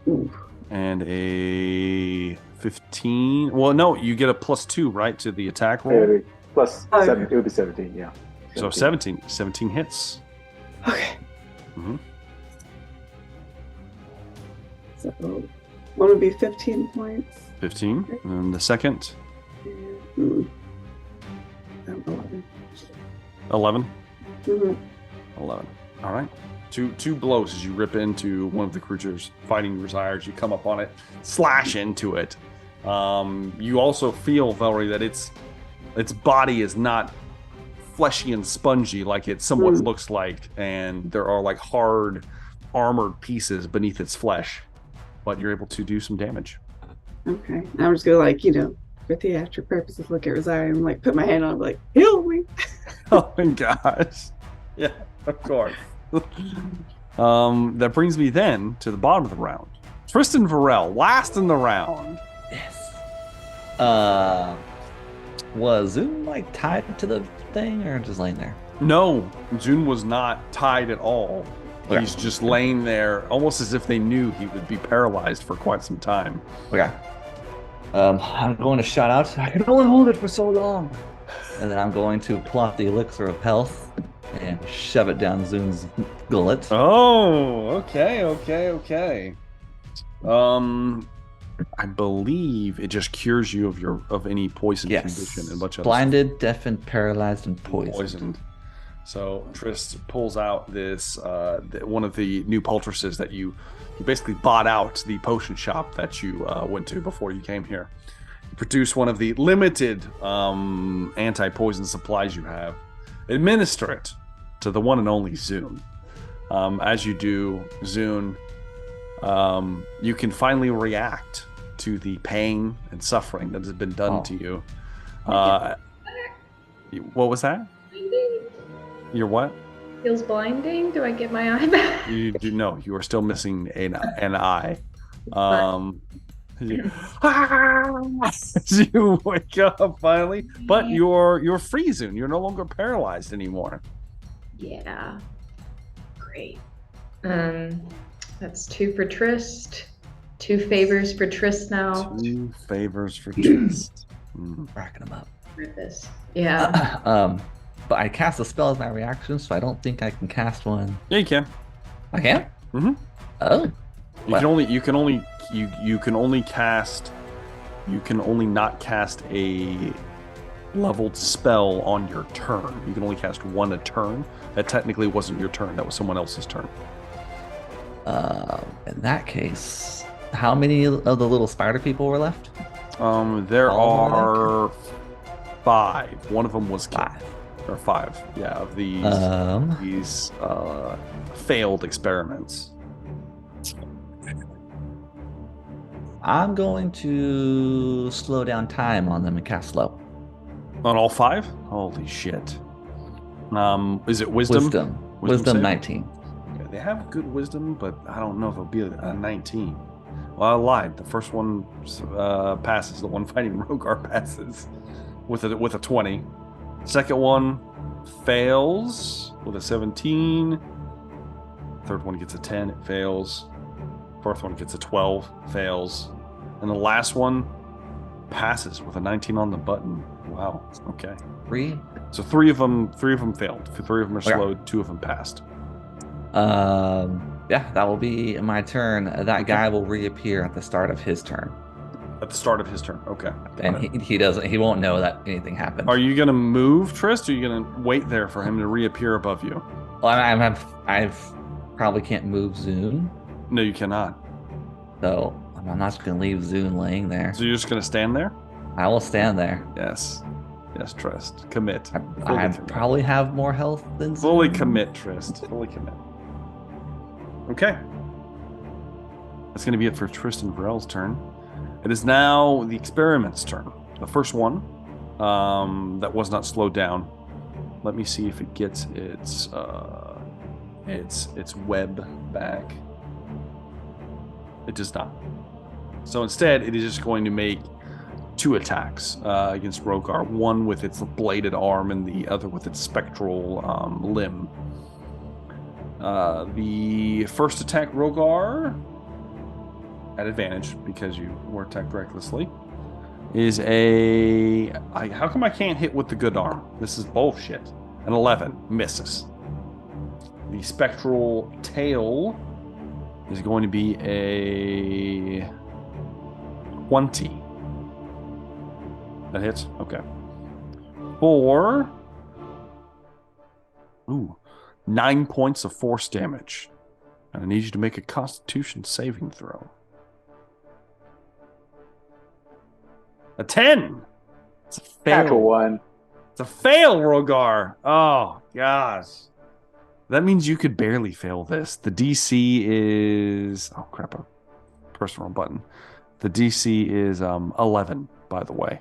Ooh. And a 15. Well, no, you get a +2, right, to the attack roll. Plus 7. It would be 17. Yeah. 17. So 17 hits. Okay. Mm-hmm. So one would be 15 points. 15. And then the second. 11. 11. Mm-hmm. 11. All right. Two blows as you rip into one of the creatures fighting Rosire. You come up on it, slash into it. You also feel, Velree, that its body is not fleshy and spongy like it somewhat looks like, and there are like hard armored pieces beneath its flesh, but you're able to do some damage. Okay. I'm just gonna for theatrical purposes look at Rosire and like put my hand on it, like, heal me. Oh my gosh. Yeah, of course. That brings me then to the bottom of the round. Tristan Varel, last in the round. Yes. Was Zoom like tied to the thing or just laying there? No, June was not tied at all. Okay. He's just laying there, almost as if they knew he would be paralyzed for quite some time. Okay. I'm going to shout out, I can only hold it for so long. And then I'm going to plot the elixir of health and shove it down Zoon's gullet. Oh, okay. I believe it just cures you of any poison condition and much blinded, deafened, paralyzed, and poisoned. So Trist pulls out this one of the new poultices that you basically bought out the potion shop that you went to before you came here. You produce one of the limited anti-poison supplies you have. Administer it to the one and only Zoon. As you do, Zoon, you can finally react to the pain and suffering that has been done to you. What was that? Your what? Feels blinding. Do I get my eye back? You do know you are still missing an eye. You wake up finally, but you're free, Zoon. You're no longer paralyzed anymore. Yeah. Great. That's 2 for Trist. 2 favors for Trist now. 2 favors for Trist. Racking them up. This. Yeah. But I cast a spell as my reaction, so I don't think I can cast one. Yeah, you can. I can? Mm-hmm. Oh. You can only not cast a leveled spell on your turn. You can only cast one a turn. That technically wasn't your turn. That was someone else's turn. In that case, how many of the little spider people were left? There are 5. One of them was killed. 5. Yeah, of these failed experiments. I'm going to slow down time on them and cast slow. On all 5? Holy shit. Is it wisdom? Wisdom save? 19. Yeah, they have good wisdom, but I don't know if it'll be a 19. Well, I lied. The first one passes. The one fighting Rogar passes with a 20. Second one fails with a 17. Third one gets a 10. It fails. Fourth one gets a 12. Fails. And the last one passes with a 19 on the button. Wow. Okay. 3. So three of them failed. 3 of them are Okay. slowed. 2 of them passed. Yeah, that will be my turn. That guy will reappear at the start of his turn. At the start of his turn. Okay. And he won't know that anything happened. Are you gonna move, Trist, or are you gonna wait there for him to reappear above you? Well, I've probably can't move Zune, No, you cannot. so I'm not just gonna leave Zune laying there. So you're just gonna stand there? I will stand there. Yes. Yes, Trist. Commit. I probably have more health than Zune. Fully commit, Trist. Fully commit. Okay. That's gonna be it for Trist and Varel's turn. It is now the experiment's turn. The first one that was not slowed down. Let me see if it gets its web back. It does not. So instead, it is just going to make 2 attacks against Rogar. One with its bladed arm and the other with its spectral limb. The first attack, Rogar, at advantage because you were attacked recklessly, is how come I can't hit with the good arm? This is bullshit. An 11 misses. The spectral tail is going to be a 20. That hits? Okay. 9 points of force damage. And I need you to make a Constitution saving throw. A 10! It's a fail. Natural 1. It's a fail, Rogar. Oh, gosh. That means you could barely fail this. The DC is... Oh, crap. I pressed the wrong button. The DC is 11, by the way.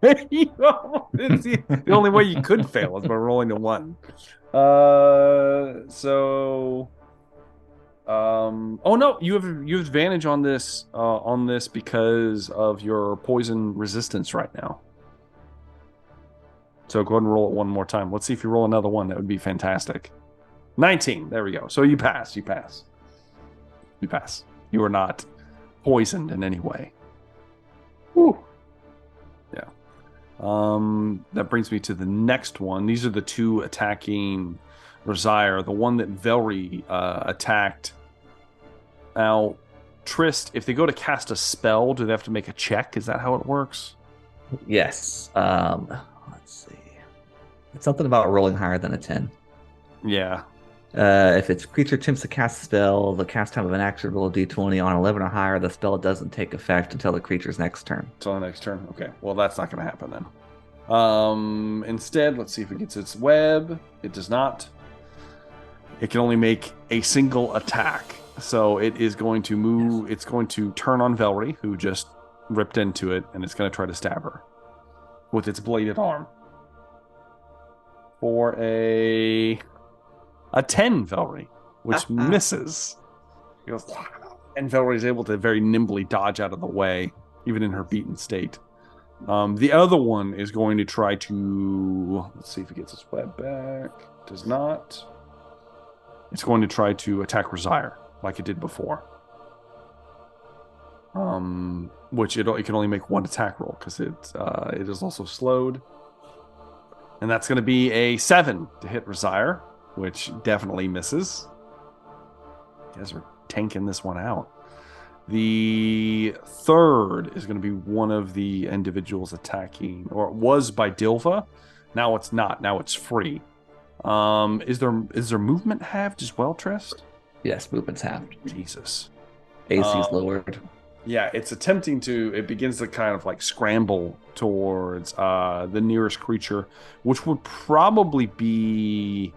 It's the only way you could fail is by rolling a 1. Oh no, you have advantage on this because of your poison resistance right now. So go ahead and roll it one more time. Let's see if you roll another one. That would be fantastic. 19. There we go. So you pass. You pass. You are not poisoned in any way. Woo. Yeah. That brings me to the next one. These are the 2 attacking Rosier. The one that Velree attacked. Now, Trist, if they go to cast a spell, do they have to make a check? Is that how it works? Yes. Let's see. It's something about rolling higher than a 10. Yeah. If its creature attempts to cast a spell, the cast time of an action roll a d20 on 11 or higher. The spell doesn't take effect until the creature's next turn. Until the next turn. Okay. Well, that's not going to happen then. Instead, let's see if it gets its web. It does not. It can only make a single attack. So it is going to move. It's going to turn on Velree, who just ripped into it, and it's going to try to stab her with its bladed arm. For a 10, Velree, which misses. He goes, and Velree is able to very nimbly dodge out of the way, even in her beaten state. The other one is going to try to... Let's see if it gets its web back. Does not. It's going to try to attack Rosier, like it did before. Which it can only make 1 attack roll, because it is also slowed. And that's going to be a 7 to hit Rosier, which definitely misses. You guys are tanking this one out. The third is going to be one of the individuals attacking, or it was by Dilva. Now it's not. Now it's free. Is there movement halved as well, Trist? Yes, movement's halved. Jesus. AC's lowered. Yeah, it's attempting to... It begins to kind of like scramble towards the nearest creature, which would probably be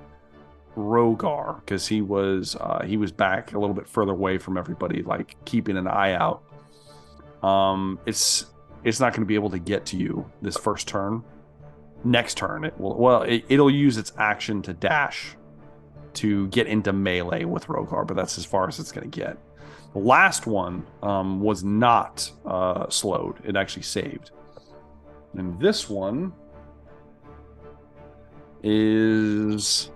Rogar, because he was back a little bit further away from everybody, like keeping an eye out. It's not going to be able to get to you this first turn. Next turn, it'll use its action to dash to get into melee with Rogar, but that's as far as it's going to get. The last one was not slowed; it actually saved. And this one is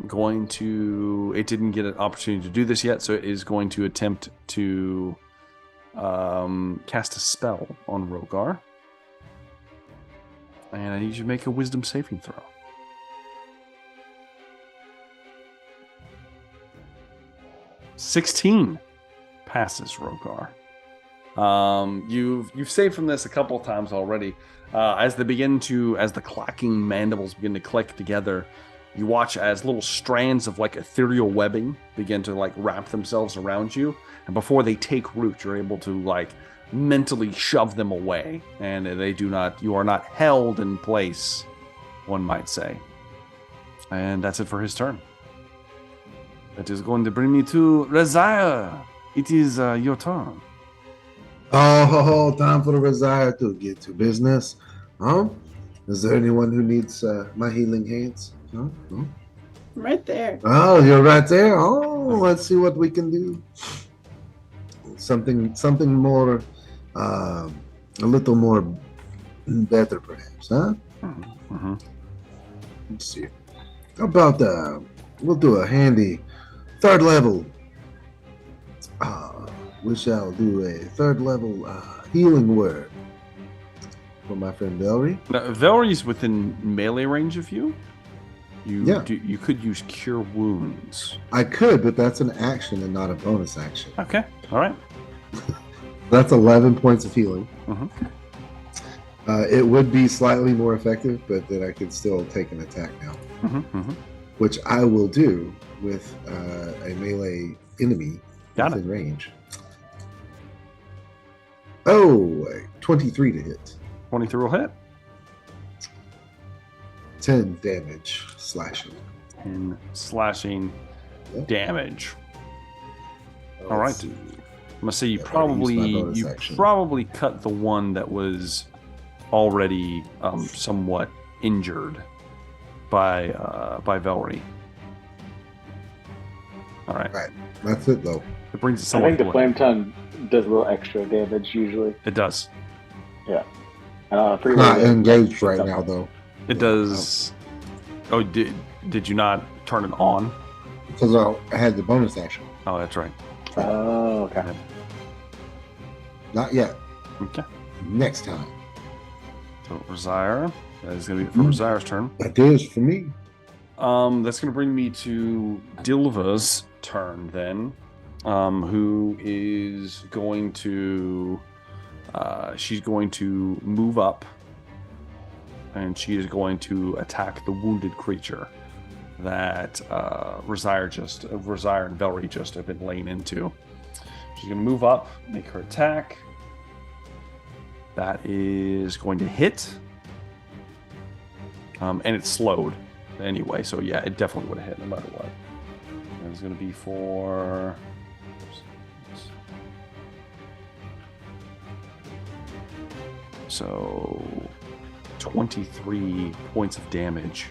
going to... It didn't get an opportunity to do this yet, so it is going to attempt to cast a spell on Rogar. And I need you to make a wisdom saving throw. (16) passes Rogar. You've saved from this a couple of times already. As the clacking mandibles begin to click together, you watch as little strands of like ethereal webbing begin to like wrap themselves around you, and before they take root, you're able to like mentally shove them away, and you are not held in place, one might say. And that's it for his turn. That is going to bring me to Razire. It is your turn. Oh, time for the Razire to get to business. Huh? Is there anyone who needs my healing hands? No? I'm right there. Oh, you're right there? Oh, let's see what we can do. Something more, a little more better perhaps, huh? Mm-hmm. Let's see. How about, we'll do a handy 3rd level. We shall do a 3rd level healing word for my friend Velree. Now, Velree's within melee range of you. You could use Cure Wounds. I could, but that's an action and not a bonus action. Okay, all right. That's 11 points of healing. Mm-hmm. It would be slightly more effective, but then I could still take an attack now. Mm-hmm. Which I will do with a melee enemy within range. Oh, 23 to hit. 23 will hit. 10 damage slashing. 10 slashing damage. All right. I'm gonna say you probably cut the one that was already somewhat injured by Velree. All right. Right. That's it though. It brings it I think the flame tongue does a little extra damage usually. It does. Yeah. Not engaged right now though. It does. Oh, did you not turn it on? Because I had the bonus action. Oh, that's right. Oh, okay. Yeah. Not yet. Okay. Next time. So Razire. That is going to be for Razire's turn. That is for me. That's going to bring me to Dilva's turn then, who is going to... she's going to move up, and she is going to attack the wounded creature that Razire and Velree just have been laying into. She's going to move up, make her attack. That is going to hit. And it's slowed anyway, so yeah, it definitely would have hit no matter what. And it's going to be for... So 23 points of damage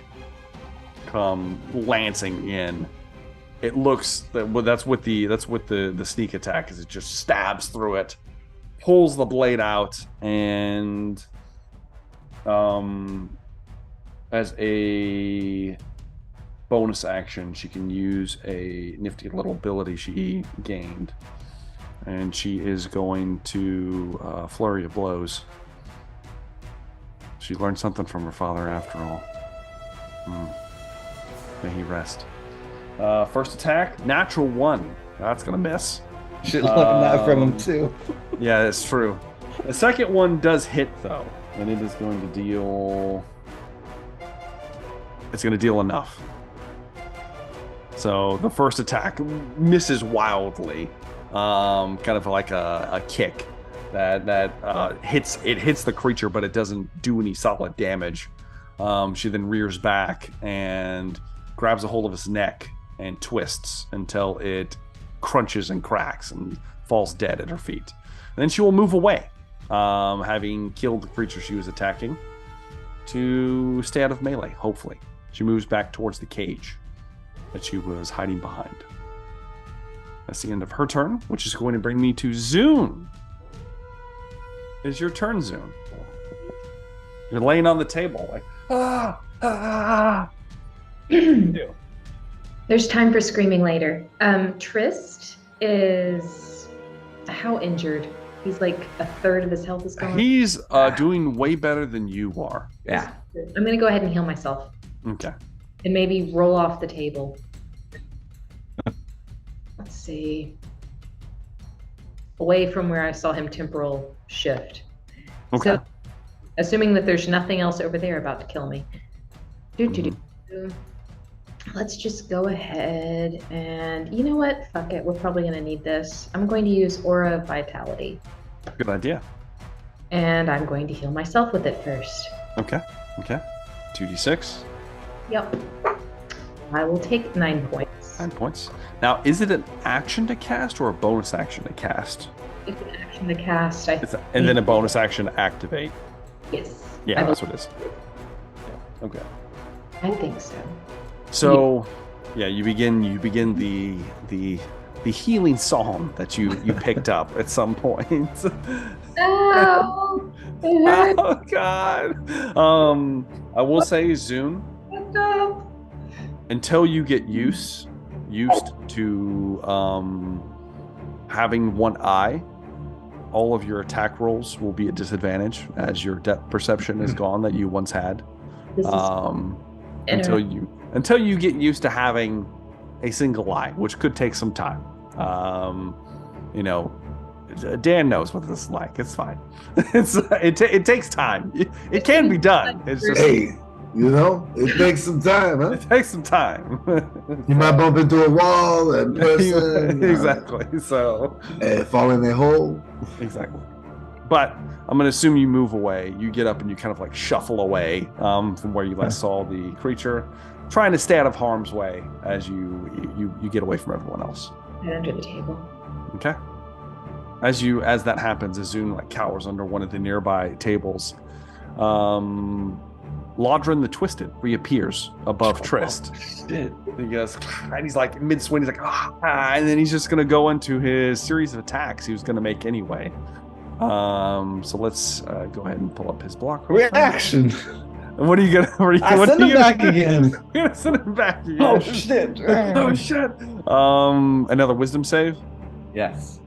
come lancing in. It looks that's with the sneak attack, as it just stabs through it, pulls the blade out, and as a bonus action, she can use a nifty little ability she gained, and she is going to flurry of blows. She learned something from her father after all. May he rest. First attack, natural 1. That's gonna miss. Should learn that from him too. Yeah, it's true. The second one does hit though, and it is going to deal... It's going to deal enough. So the first attack misses wildly, kind of like a kick that hits the creature, but it doesn't do any solid damage. She then rears back and grabs a hold of his neck and twists until it crunches and cracks and falls dead at her feet. And then she will move away, having killed the creature she was attacking, to stay out of melee, hopefully. She moves back towards the cage that she was hiding behind. That's the end of her turn, which is going to bring me to Zune. It's your turn, Zune. You're laying on the table like, There's time for screaming later. Trist is how injured? He's like a third of his health is gone. He's doing way better than you are. Yeah. I'm gonna go ahead and heal myself. Okay. And maybe roll off the table. Let's see. Away from where I saw him temporal shift. Okay. So, assuming that there's nothing else over there about to kill me. Let's just go ahead and, you know what? Fuck it. We're probably going to need this. I'm going to use Aura of Vitality. Good idea. And I'm going to heal myself with it first. Okay. 2d6. Yep. I will take 9 points. 9 points. Now, is it an action to cast or a bonus action to cast? It's an action to cast. And then a bonus action to activate. Yes. Yeah, that's what it is. Okay. I think so. So, yeah, you begin the healing psalm that you picked up at some point. No! Oh God. I will say, Zune, until you get used to having one eye, all of your attack rolls will be at disadvantage as your depth perception is gone that you once had. Until you get used to having a single eye, which could take some time. Dan knows what this is like. It's fine. It takes time. It can be done. It's just it takes some time, huh? It takes some time. You might bump into a wall and person. Exactly. So fall in a hole. Exactly. But I'm going to assume you move away. You get up and you kind of like shuffle away from where you last saw the creature, trying to stay out of harm's way as you get away from everyone else. And under the table. Okay. As that happens, Azun like cowers under one of the nearby tables. Lodrin the Twisted reappears above Trist. Shit. He goes, and he's like mid-swing. He's like, and then he's just going to go into his series of attacks he was going to make anyway. So let's go ahead and pull up his block. Reaction. And what are you gonna? Send him back again. You're gonna send him back again. Oh shit! Oh shit! Another wisdom save. Yes.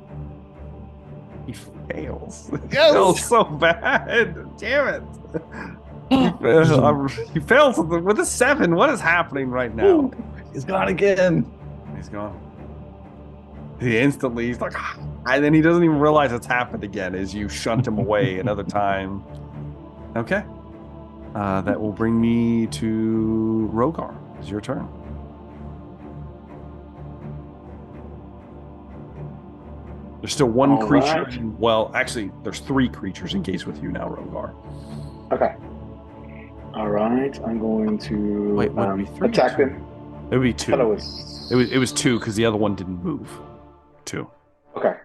He fails. Yes! He fails so bad. Damn it! He fails with a 7. What is happening right now? He's gone again. He's gone. He's like, and then he doesn't even realize it's happened again as you shunt him away another time. Okay. That will bring me to Rogar. It's your turn. There's still one creature. Right. Well, actually, there's 3 creatures engaged with you now, Rogar. Okay. All right. I'm going to Wait, would it be 3 attack or 2? them. It would be I 2. thought it was. It was 2 because the other one didn't move. 2. Okay.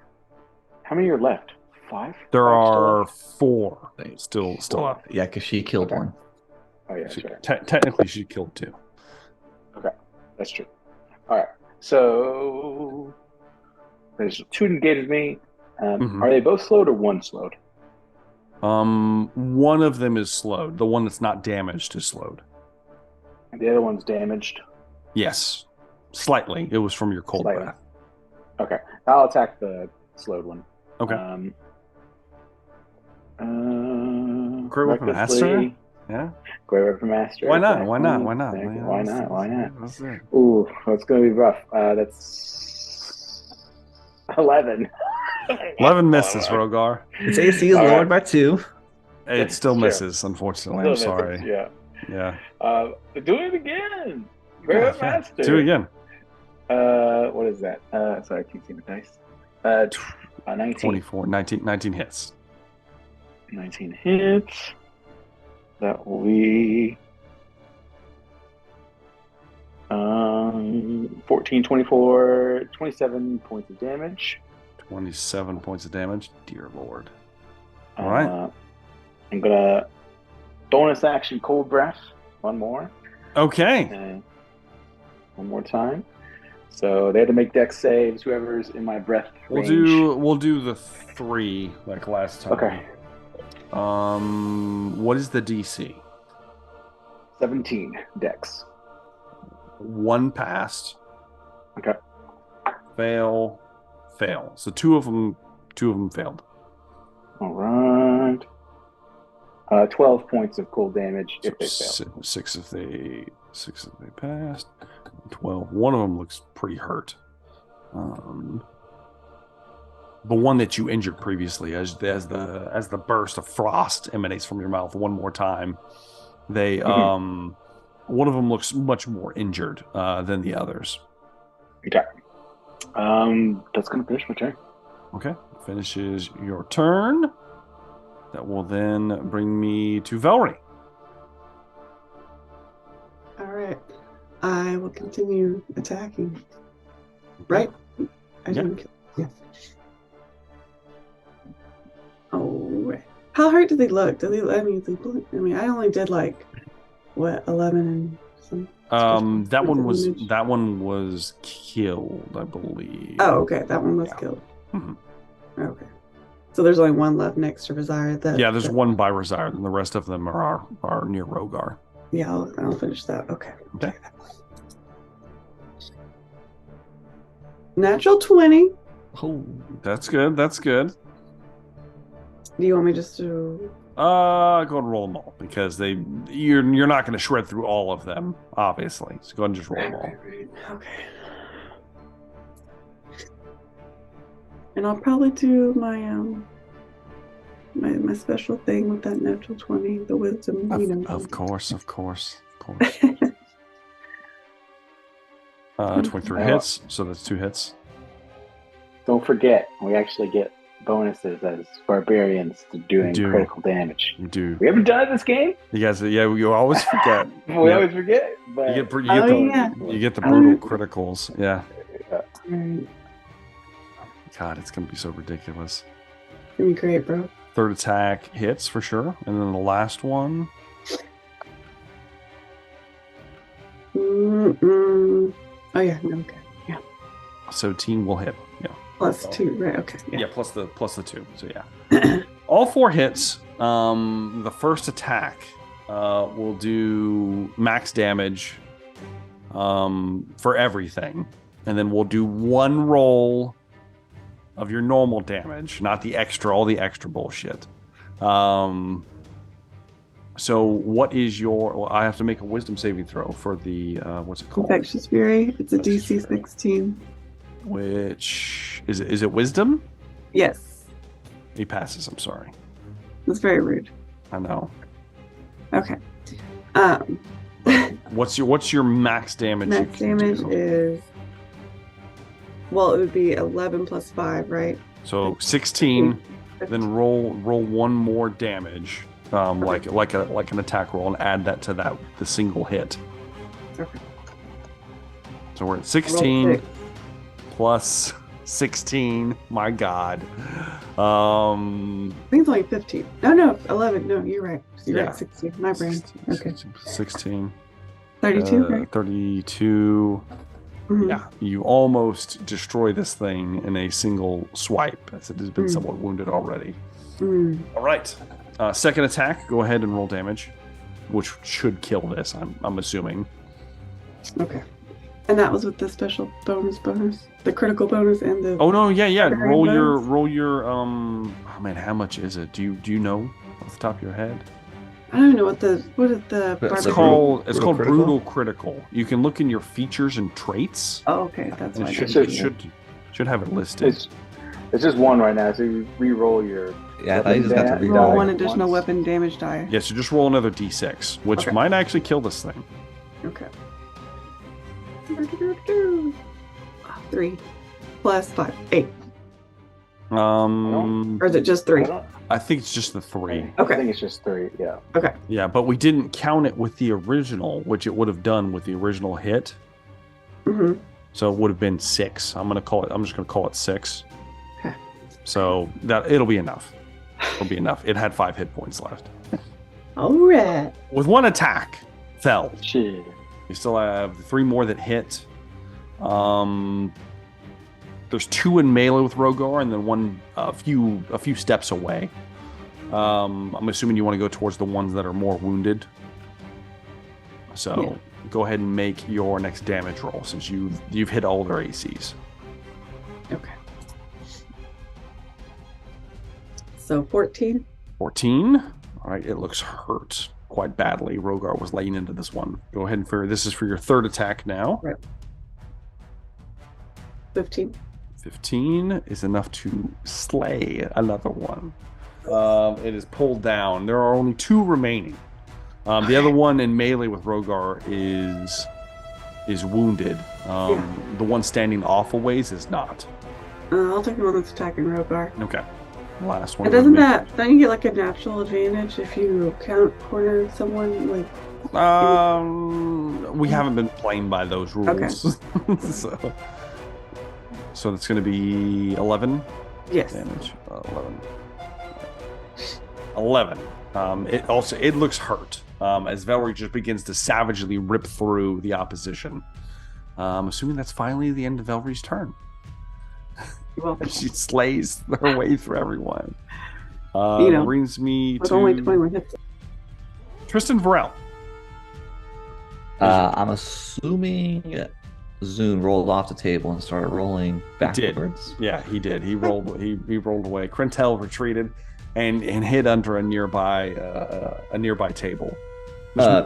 How many are left? 5? There 5 are 4 still up. Yeah, because she killed one. Oh yeah, She, sure. technically, she killed 2. Okay, that's true. All right. So there's 2 engaged with me. Are they both slowed or one slowed? One of them is slowed. The one that's not damaged is slowed. And the other one's damaged. Yes, slightly. It was from your cold Slightly. breath. Okay, I'll attack the slowed one. Okay. Great Weapon recklessly. Master? Yeah. Great Weapon Master. Why not? exactly. Why not? Why not? Exactly. Why not? Why not? That's it. Ooh, that's gonna be rough. That's 11. 11 misses, Rogar. Its AC is All right. lowered by 2. It still Sure. misses, unfortunately. I'm Still sorry. misses, Yeah. Yeah. Do it again. Great Weapon Master. Do it again. What is that? Sorry, I keep seeing the dice. 19. 24, 19 hits. 19 hits. That will be 14, 24, 27 points of damage. 27 points of damage. Dear Lord. All right. I'm gonna bonus action cold breath. One more. Okay. One more time. So they had to make dex saves. Whoever's in my breath We'll range. do the 3 like last time. Okay. What is the DC? 17 dex. 1 passed. Okay. Fail. So two of them failed. All right. 12 points of cold damage if they fail. 6 if they passed. 12. One of them looks pretty hurt. The one that you injured previously, as the burst of frost emanates from your mouth one more time, they one of them looks much more injured than the others. Okay. That's gonna finish my turn. Okay, finishes your turn. That will then bring me to Velree. All right. I will continue attacking. Right? I didn't kill. Yeah. Oh, how hurt did they look? I only did like what 11 and some. That one was killed, I believe. Oh, okay. That one was killed. Mm-hmm. Okay. So there's only one left next to Razire. There's one by Razire, and the rest of them are near Rogar. Yeah, I'll finish that. Okay. Natural 20. Oh, that's good. Do you want me just to? Go ahead and roll them all because you're not going to shred through all of them, obviously. So go ahead and just roll them all. Okay. And I'll probably do my my special thing with that natural 20, the wisdom. Of course. 23 hits, so that's 2 hits. Don't forget, we actually get bonuses as barbarians to doing critical damage. You do. We haven't done it this game. You guys, you always forget. We always forget. But you get the brutal criticals. Yeah. Right. God, it's gonna be so ridiculous. It's gonna be great, bro. Third attack hits for sure, and then the last one. Oh yeah, okay, yeah. So team will hit. Yeah. Plus 2, right? Okay. Yeah. Plus the 2. So yeah. All 4 hits. The first attack will do max damage for everything, and then we'll do 1 roll of your normal damage, not all the extra bullshit. So what is I have to make a wisdom saving throw for the, what's it called? Infectious Fury. It's a DC 16. Which, is it wisdom? Yes. He passes, I'm sorry. That's very rude. I know. Okay. What's your max damage? Max damage is, well, it would be 11 plus 5, right? So 16, then roll 1 more damage, like an attack roll, and add that to the single hit. Okay. So we're at 16 plus 16. My God. I think it's only 15. No, 11. No, you're right. You're right. 16. My brain. Okay. 16. 32. Right? 32. Mm-hmm. Yeah, you almost destroy this thing in a single swipe, as it has been somewhat wounded already. All right. Second attack, go ahead and roll damage, which should kill this, I'm assuming. Okay. And that was with the special bonus, the critical bonus, and the. Oh no, yeah. Roll your. Oh man, how much is it? Do you know off the top of your head? I don't know what is the. It's called brutal critical. You can look in your features and traits. Oh, okay, that's why. It should have it listed. It's just 1 right now, so you re-roll your. Yeah, I just have to roll 1 additional weapon damage die. Yeah, so just roll another d6, which might actually kill this thing. Okay. 3 plus 5, 8. Or is it just 3? I think it's just the 3. Okay. I think it's just 3, yeah. Okay. Yeah, but we didn't count it with the original, which it would have done with the original hit. Mm-hmm. So it would have been 6. I'm just gonna call it 6. Okay. So that it'll be enough. It'll be enough. It had 5 hit points left. All right. With 1 attack, fell. Shit. You still have 3 more that hit. There's 2 in melee with Rogar, and then 1 a few steps away. I'm assuming you want to go towards the ones that are more wounded. So go ahead and make your next damage roll, since you've hit all their ACs. Okay. So 14. 14. All right, it looks hurt quite badly. Rogar was laying into this one. Go ahead and figure this is for your 3rd attack now. Right. 15. 15 is enough to slay another one. It is pulled down. There are only 2 remaining. The other one in melee with Rogar is wounded. The one standing off a ways is not. I'll take the one that's attacking Rogar. Okay. Last one. And don't you get like a natural advantage if you corner someone like? We haven't been playing by those rules. Okay. So that's going to be 11 Yes. damage. 11. It looks hurt as Velree just begins to savagely rip through the opposition. Assuming that's finally the end of Velree's turn. She slays her way through everyone. Brings me with to only 21 hits. Tristan Varel. I'm assuming Zune rolled off the table and started rolling backwards. Yeah, he did. He rolled. he rolled away. Krentel retreated and hid under a nearby table.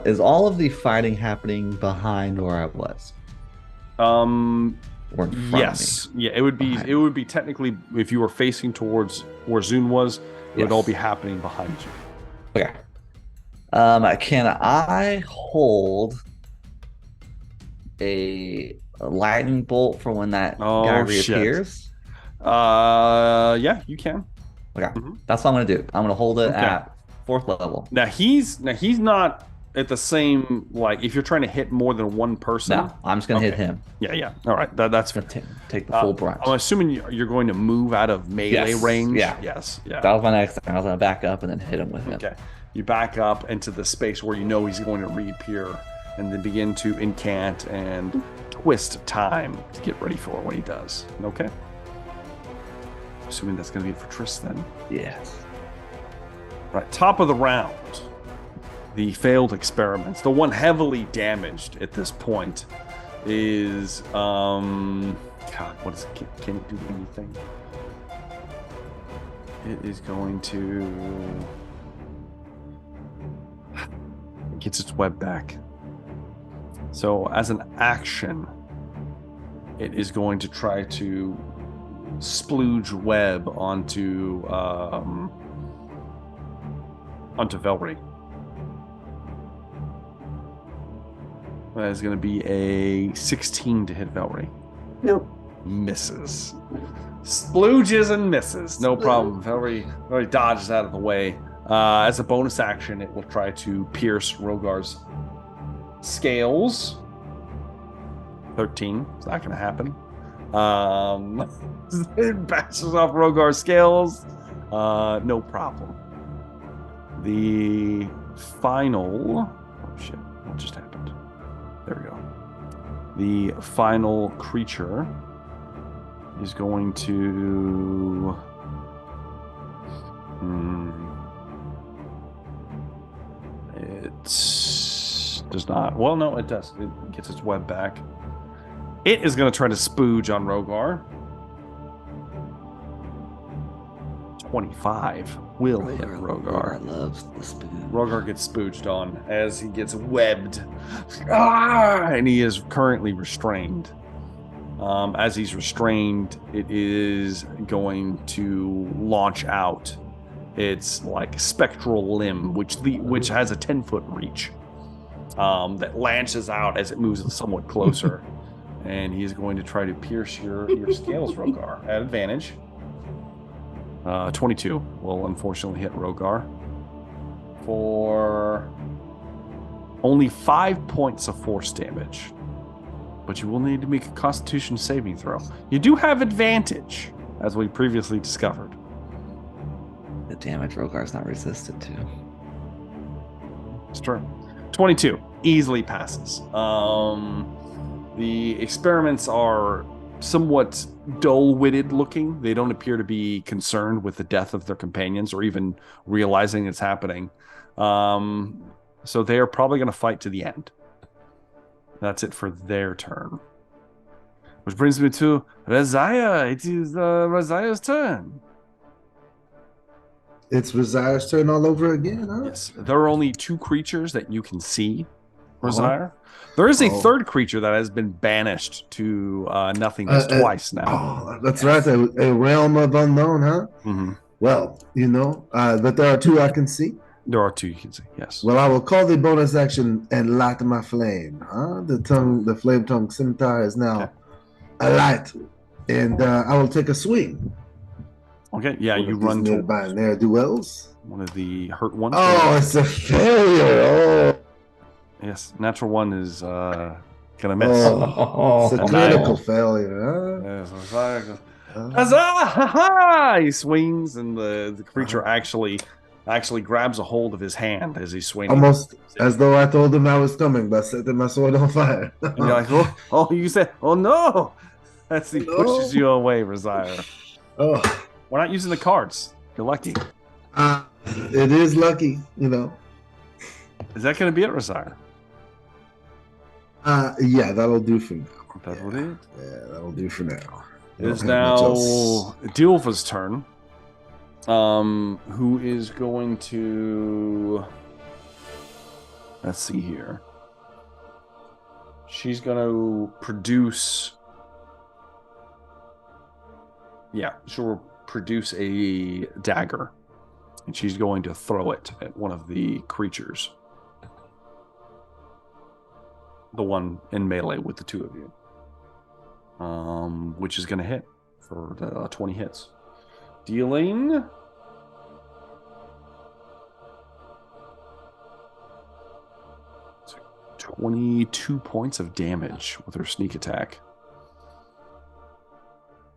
Is all of the fighting happening behind where I was? Or in front Yes. of me? Yeah, it would be. Behind. It would be technically if you were facing towards where Zune was. It would Yes. all be happening behind you. Okay. Can I hold a lightning bolt for when that guy reappears? Yeah, you can. Okay, Mhm. that's what I'm gonna do. I'm gonna hold it Okay. at 4th level. Now he's not at the same, like, if you're trying to hit more than one person. No, I'm just gonna hit Okay. him. Yeah. All right, that's Gonna fair. take the full brunt. I'm assuming you're going to move out of melee Yes, range. yeah. Yes. Yeah. That was my next thing. I was gonna back up and then hit him with it. Okay. You back up into the space where you know he's going to reappear, and then begin to incant and twist time to get ready for when he does. Okay. Assuming that's going to be it for Tristan. Yes. Right, top of the round. The failed experiments. The one heavily damaged at this point is God, what is it? Can it do anything? It is going to it gets its web back. So as an action, it is going to try to splooge web onto Velree. That is going to be a 16 to hit Velree. Nope. Misses. Splooges and misses. No problem. Velree dodges out of the way. As a bonus action, it will try to pierce Rogar's scales. 13. It's not going to happen. It bashes off Rogar's scales. No problem. The final... Oh, shit. What just happened? There we go. The final creature is going to... It does not... Well, no, it does. It gets its web back. It is going to try to spooge on Rogar. 25 will hit Rogar. Loves the spoon. Rogar gets spooged on as he gets webbed. And he is currently restrained. As he's restrained, it is going to launch out its like spectral limb, which has a 10-foot reach, that lances out as it moves somewhat closer. And he is going to try to pierce your scales, Rogar, at advantage. 22 will unfortunately hit Rogar for only 5 points of force damage. but you will need to make a Constitution saving throw. You do have advantage, as we previously discovered. The damage Rogar's not resisted to. It's true. 22 easily passes. The experiments are somewhat dull-witted looking. They don't appear to be concerned with the death of their companions or even realizing it's happening. So they are probably going to fight to the end. That's it for their turn. Which brings me to Razaya. It is Razaya's turn. It's Razire's turn all over again, huh? Yes, there are only 2 creatures that you can see, Razire. There is a third creature that has been banished to nothingness twice now. Oh, that's right, a realm of unknown, huh? Mm-hmm. Well, but there are 2 I can see. There are 2 you can see, yes. Well, I will call the bonus action and light my flame, huh? The flame tongue scimitar is now alight, and I will take a swing. Okay, yeah, you run nearby ne'er-do-wells. One of the hurt ones. Oh, it's a failure. Oh. Yes, natural 1 is gonna miss. It's a critical failure, huh? Huzzah! He swings, and the creature actually grabs a hold of his hand as he's swinging. Almost as though I told him I was coming by setting my sword on fire. And you're like, oh, you said, oh no! As he pushes you away, Razire. Oh. We're not using the cards. You're lucky. It is lucky, Is that going to be it, Razire? Yeah, that'll do for now. That'll do. Yeah, that'll do for now. It is now Dilva's turn. Who is going to... Let's see here. She's going to produce... Yeah, she'll produce a dagger. And she's going to throw it at one of the creatures. The one in melee with the 2 of you. Which is going to hit for the 20 hits. Dealing 22 points of damage with her sneak attack.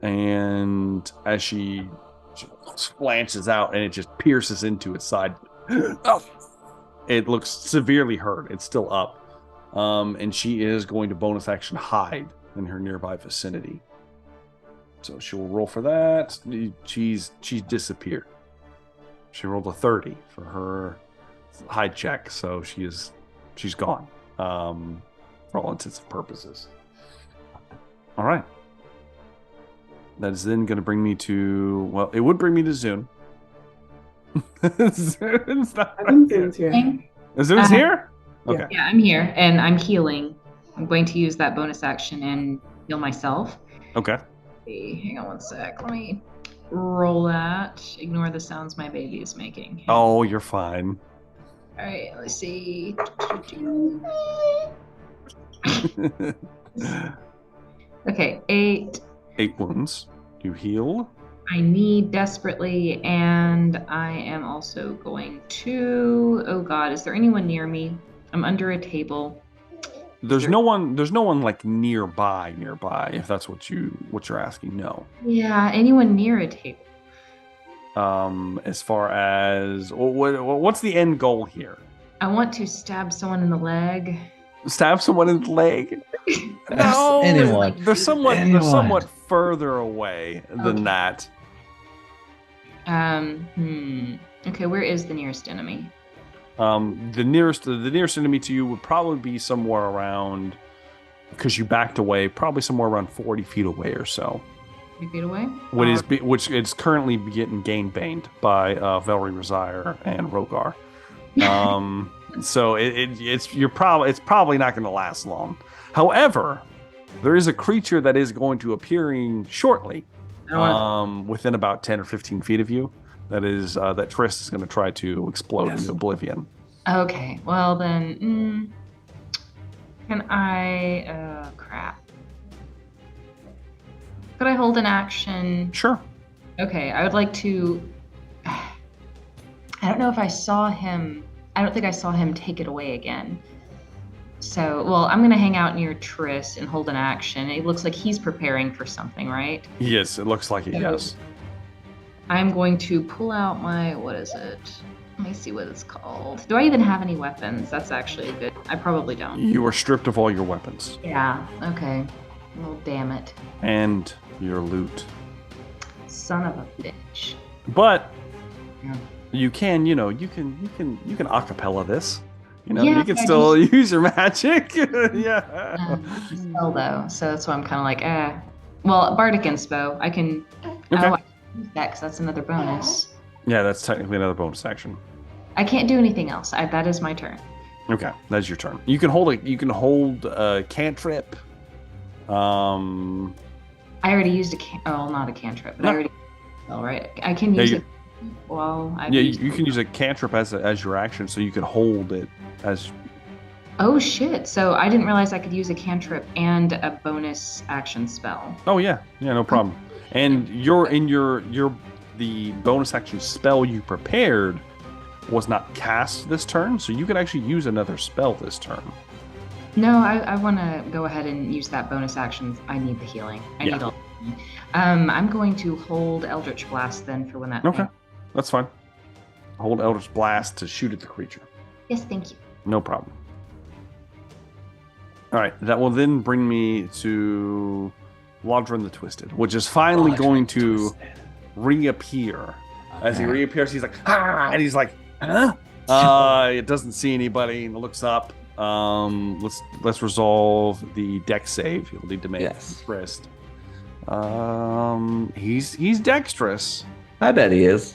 And as she flanches out and it just pierces into its side, it looks severely hurt. It's still up. And she is going to bonus action hide in her nearby vicinity. So she will roll for that. She's disappeared. She rolled a 30 for her hide check, so she's gone. For all intents and purposes. All right. That is then going to bring me to... Well, it would bring me to Zune. Zune's not Zune's here. Zune's here? Okay. Yeah, I'm here, and I'm healing. I'm going to use that bonus action and heal myself. Okay. Hang on one sec. Let me roll that. Ignore the sounds my baby is making. Oh, you're fine. All right, let's see. Okay, 8. 8 wounds. You heal. I need desperately, and I am also going to... Oh God, is there anyone near me? I'm under a table. There's no one like nearby, if that's what you're asking. No. Yeah, anyone near a table. As far as what's the end goal here? I want to stab someone in the leg. Stab someone in the leg? No, anyone. They're somewhat further away than that. Okay, where is the nearest enemy? The nearest enemy to you would probably be somewhere around, because you backed away, probably somewhere around 40 feet away or so. 40 feet away? Which is currently getting gain-baned by Velree, Razire, and Rogar. So it's probably not going to last long. However, there is a creature that is going to appearing shortly, within about 10 or 15 feet of you. That Triss is going to try to explode into oblivion. Okay, well then, can I? Crap. Could I hold an action? Sure. Okay, I would like to. I don't know if I saw him. I don't think I saw him take it away again. So, well, I'm going to hang out near Triss and hold an action. It looks like he's preparing for something, right? Yes, it looks like it, yes. I'm going to pull out my, what is it? Let me see what it's called. Do I even have any weapons? That's actually a good, I probably don't. You are stripped of all your weapons. Yeah, okay. Well, damn it. And your loot. Son of a bitch. But Yeah. you can, you can acapella this. Yeah, you can I still use your magic. Yeah. Spell though, so that's why I'm kind of like, Well, Bardic Inspo, I can. Okay. Oh, I can use that because that's another bonus. Yeah, that's technically another bonus action. I can't do anything else. That is my turn. Okay, that's your turn. You can hold a cantrip. I already used not a cantrip, but I already. All right, I can use it. Well, you can use a cantrip as your action, so you can hold it as. Oh shit! So I didn't realize I could use a cantrip and a bonus action spell. Oh yeah, no problem. And the bonus action spell you prepared was not cast this turn, so you could actually use another spell this turn. No, I want to go ahead and use that bonus action. I need the healing. I need all. I'm going to hold Eldritch Blast then for when that. Okay, that's fine. Hold Eldritch Blast to shoot at the creature. Yes, thank you. No problem. All right, that will then bring me to Lodrin the Twisted, which is finally going to reappear. As he reappears, he's like, ah, and he's like, huh? It doesn't see anybody, and looks up. Let's resolve the dex save. He'll need to make wrist. He's dexterous. I bet he is.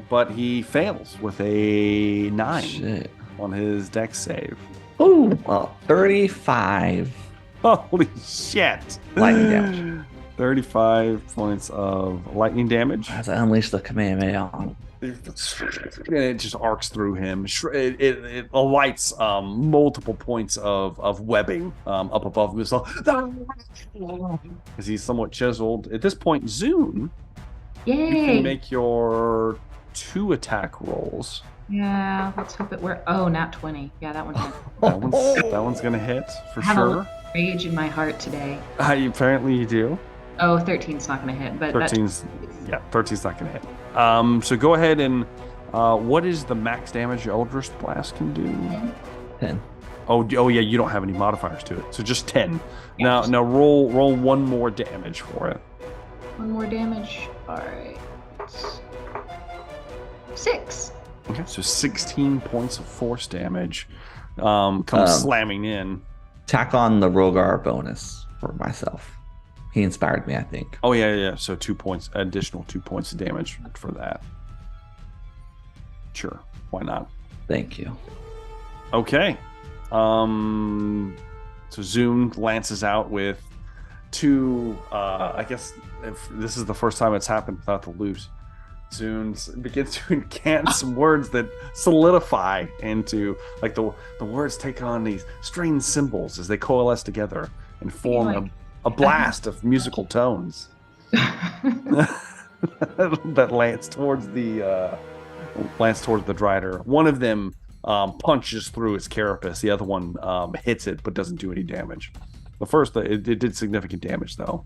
But he fails with a 9 on his dex save. Oh, well, 35. Holy shit. Lightning damage. 35 points of lightning damage. As I unleash the Kamehameha on him. It just arcs through him. It alights multiple points of webbing up above him. As he's somewhat chiseled. At this point, Zune, you can make your 2 attack rolls. Yeah, let's hope it works. Oh, nat 20. Yeah, that one hit. that one's gonna hit for I have sure. A rage in my heart today. Apparently you do. Oh, 13's not gonna hit, but 13's not gonna hit. So go ahead and what is the max damage Eldritch Blast can do? 10. Oh yeah, you don't have any modifiers to it, so just 10. Now roll 1 more damage for it. 1 more damage. All right. 6. Okay, so 16 points of force damage comes slamming in. Tack on the Rogar bonus for myself. He inspired me, I think. Oh yeah. So 2 points, additional 2 points of damage for that. Sure, why not? Thank you. Okay. So Zoom lances out with 2. I guess if this is the first time it's happened without the loot. Zune begins to incant some words that solidify into, like, the words take on these strange symbols as they coalesce together and form a blast of musical tones that lance towards the Drider. One of them punches through its carapace. The other one hits it but doesn't do any damage. The first, it did significant damage though.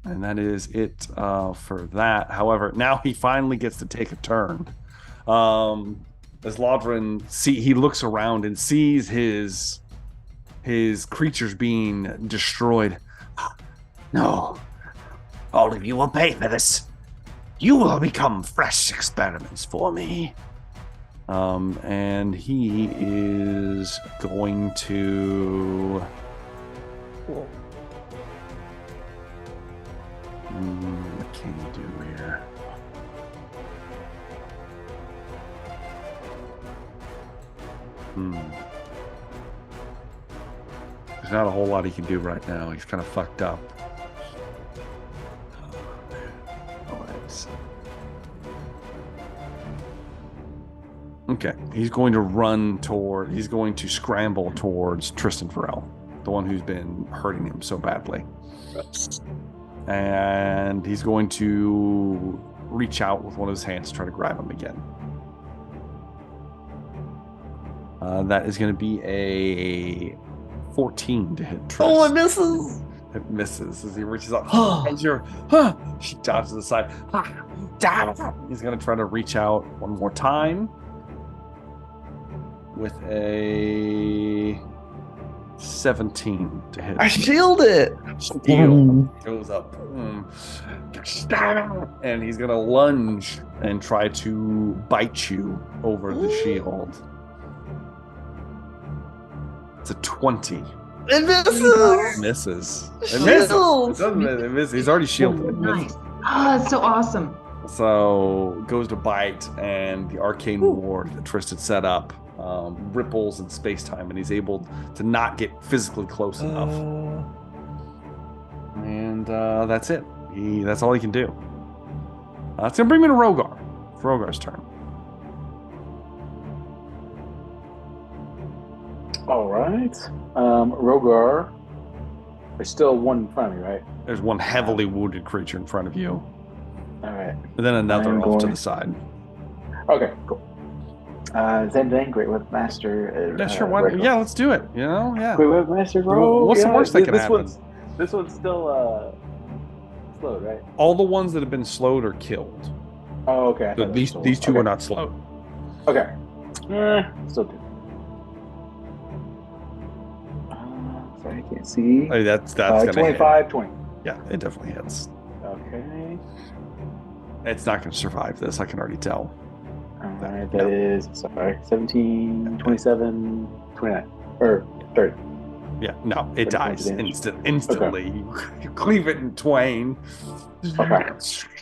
And that is it for that. However, now he finally gets to take a turn. As Lodrin he looks around and sees his creatures being destroyed. No, all of you will pay for this. You will become fresh experiments for me. And he is going to. What can you do here? There's not a whole lot he can do right now. He's kind of fucked up. Okay, he's going to scramble towards Tristan Farrell, the one who's been hurting him so badly. And he's going to reach out with one of his hands to try to grab him again. That is going to be a 14 to hit Trish. Oh, it misses. It misses as he reaches up. As you're, she dodges to the side. He's going to try to reach out one more time with a 17 to hit. I shield it. Shield goes up. And he's going to lunge and try to bite you over the shield. It's a 20. It misses. Misses. It Shield. misses. It doesn't miss. It misses. He's already shielded. It Nice. misses. Oh, it's so awesome. So goes to bite, and the arcane ward that Tristan set up ripples in space time, and he's able to not get physically close enough. And that's it. That's all he can do. It's gonna bring me to Rogar. It's Rogar's turn. All right. Rogar. There's still one in front of me, right? There's one heavily wounded creature in front of you, All right. and then another I'm off to going- the side. Okay, cool. Then Great Weapon Master. Yeah, sure. Why, Regular. yeah, let's do it. You know, yeah. Great Weapon Master. Roll. What's the worst that can this happen? This one's still slowed, right? All the ones that have been slowed are killed. Oh, okay. I So thought these it was these two okay. are not slowed. Okay. Still good. Sorry, I can't see. Hey, that's gonna hit. 25, 20. Yeah, it definitely hits. Okay. It's not going to survive this. I can already tell. Alright, that is, sorry, 17, 27, 29. Or 30. Yeah, no, it 30 dies points of instantly. You cleave it in twain, Okay.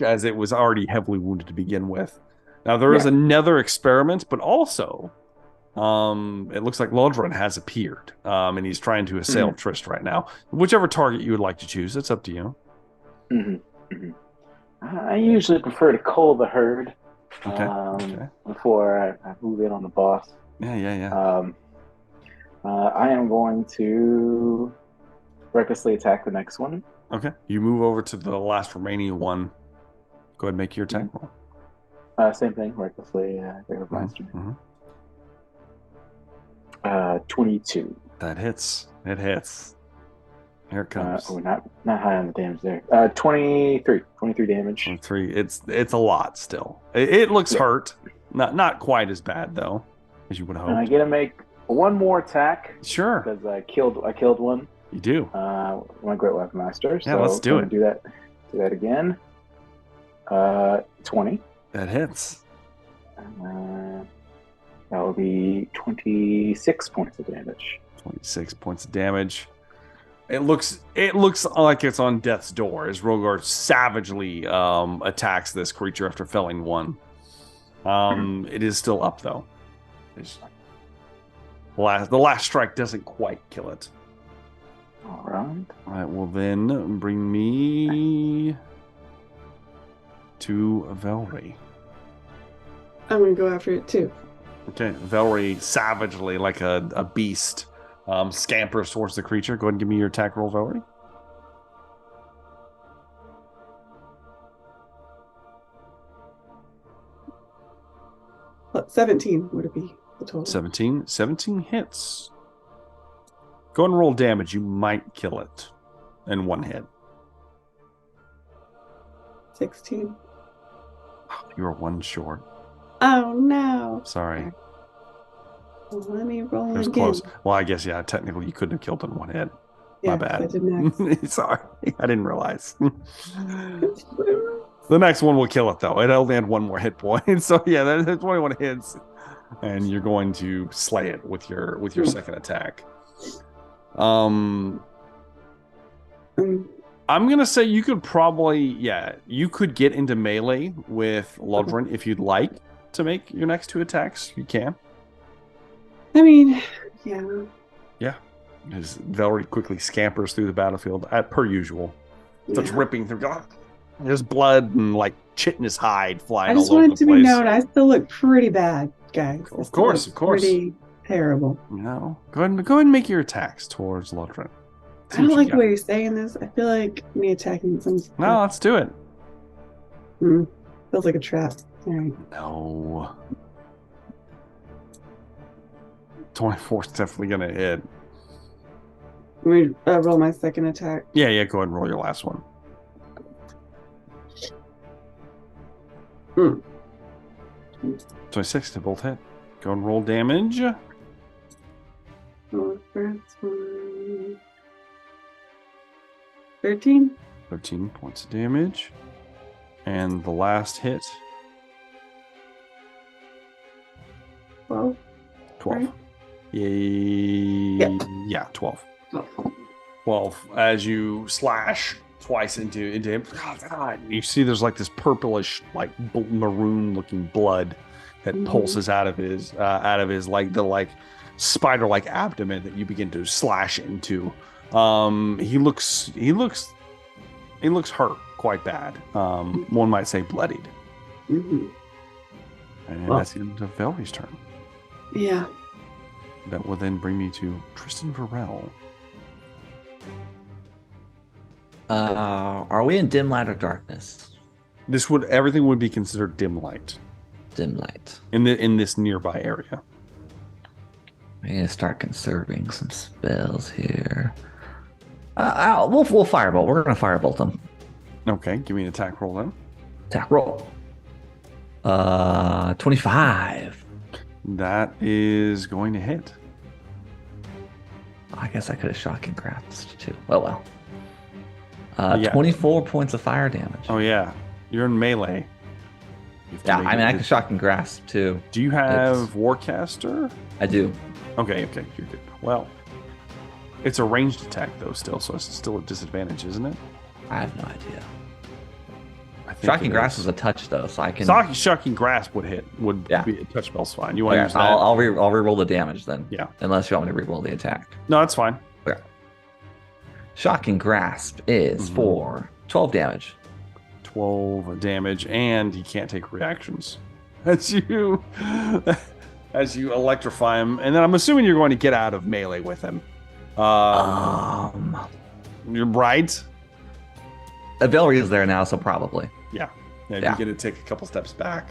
as it was already heavily wounded to begin with. Now there is another experiment, but also, it looks like Lodrin has appeared, and he's trying to assail Trist right now. Whichever target you would like to choose, it's up to you. I usually prefer to cull the herd Okay. before I move in on the boss. Yeah. I am going to recklessly attack the next one. Okay. You move over to the last remaining one. Go ahead and make your attack roll. Same thing, recklessly. Great Master. Mhm. 22. That hits. It hits. Here it comes. Not high on the damage there. 23 damage. 3. It's a lot still. It looks hurt. Not quite as bad though, as you would have And I hoped. get to make one more attack Sure, because I killed one. you do. My Great Weapon Master. Yeah, So let's do I'm gonna it. Do that again. 20. That hits. That will be 26 points of damage. 26 points of damage. It looks like it's on death's door as Rogar savagely attacks this creature after felling one. It is still up though. The last strike doesn't quite kill it. All right. That will then bring me to Velree. I'm gonna go after it too. Okay, Velree savagely, like a beast, scampers towards the creature. Go ahead and give me your attack roll, Velree. What, 17 would it be the total? 17 hits. Go ahead and roll damage. You might kill it in one hit. 16. You are one short. Oh no. Sorry. Well, let me roll It was again. close. Well, I guess, yeah, technically you couldn't have killed it in one hit. Yeah, My 'cause I bad. did max. Sorry. I didn't realize. The next one will kill it, though. It only had one more hit point. So, yeah, that's 21 hits. And you're going to slay it with your second attack. I'm going to say you could probably, you could get into melee with Lodrin if you'd like to make your next 2 attacks. You can. I mean, yeah. Yeah. As Velree quickly scampers through the battlefield, per usual. Starts ripping through. There's blood and like chitinous hide flying I just all over wanted the to place. be known. I still look pretty bad, guys. I Of still course, look of course. Pretty terrible. No, go ahead and make your attacks towards Lodrin. I don't like the way you're saying this. I feel like me attacking sounds. No, let's do it. Feels like a trap. All right. No. 24 is definitely going to hit. Let me roll my second attack. Yeah, go ahead and roll your last one. 26 to both hit. Go and roll damage. Oh, first one. 13. 13 points of damage. And the last hit. 12. 12. Right. Yay. Yeah, 12. 12. As you slash twice into him, you see there's like this purplish, like maroon looking blood that pulses out of his like the like spider like abdomen that you begin to slash into. He looks hurt quite bad. One might say bloodied. Mm-hmm. And that's the end of Velree's turn. Yeah. That will then bring me to Tristan Varel. Are we in dim light or darkness? Everything would be considered dim light Dim light. in this nearby area. I'm gonna start conserving some spells here. We'll firebolt. We're gonna firebolt them. Okay, give me an attack roll then. Attack roll. 25. That is going to hit. I guess I could have shocking grasped too. Oh well. Yeah. 24 points of fire damage. Oh yeah, you're in melee. Yeah, I mean I can shocking grasp too. Do you have Warcaster? I do. Okay, you're good. Well, it's a ranged attack though, still, so it's still a disadvantage, isn't it? I have no idea. I think Shocking grasp is a touch though, so I can. Shocking grasp would be a touch spell's fine. You want to use that? I'll re-roll the damage then. Yeah. Unless you want me to re-roll the attack. No, that's fine. Okay. Shocking grasp is for 12 damage. 12 damage, and he can't take reactions. As you electrify him, and then I'm assuming you're going to get out of melee with him. You're right. Velree is there now, so probably. Yeah. You're going to take a couple steps back.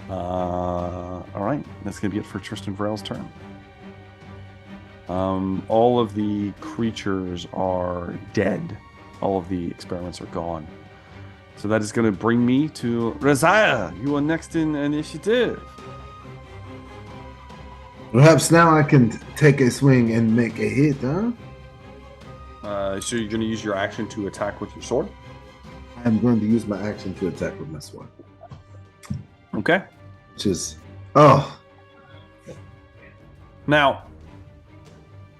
All right, that's going to be it for Tristan Varel's turn. All of the creatures are dead. All of the experiments are gone. So that is going to bring me to Razaya. You are next in initiative. Perhaps now I can take a swing and make a hit, huh? So you're going to use your action to attack with your sword? I'm going to use my action to attack with my sword. Okay. Which is... Now,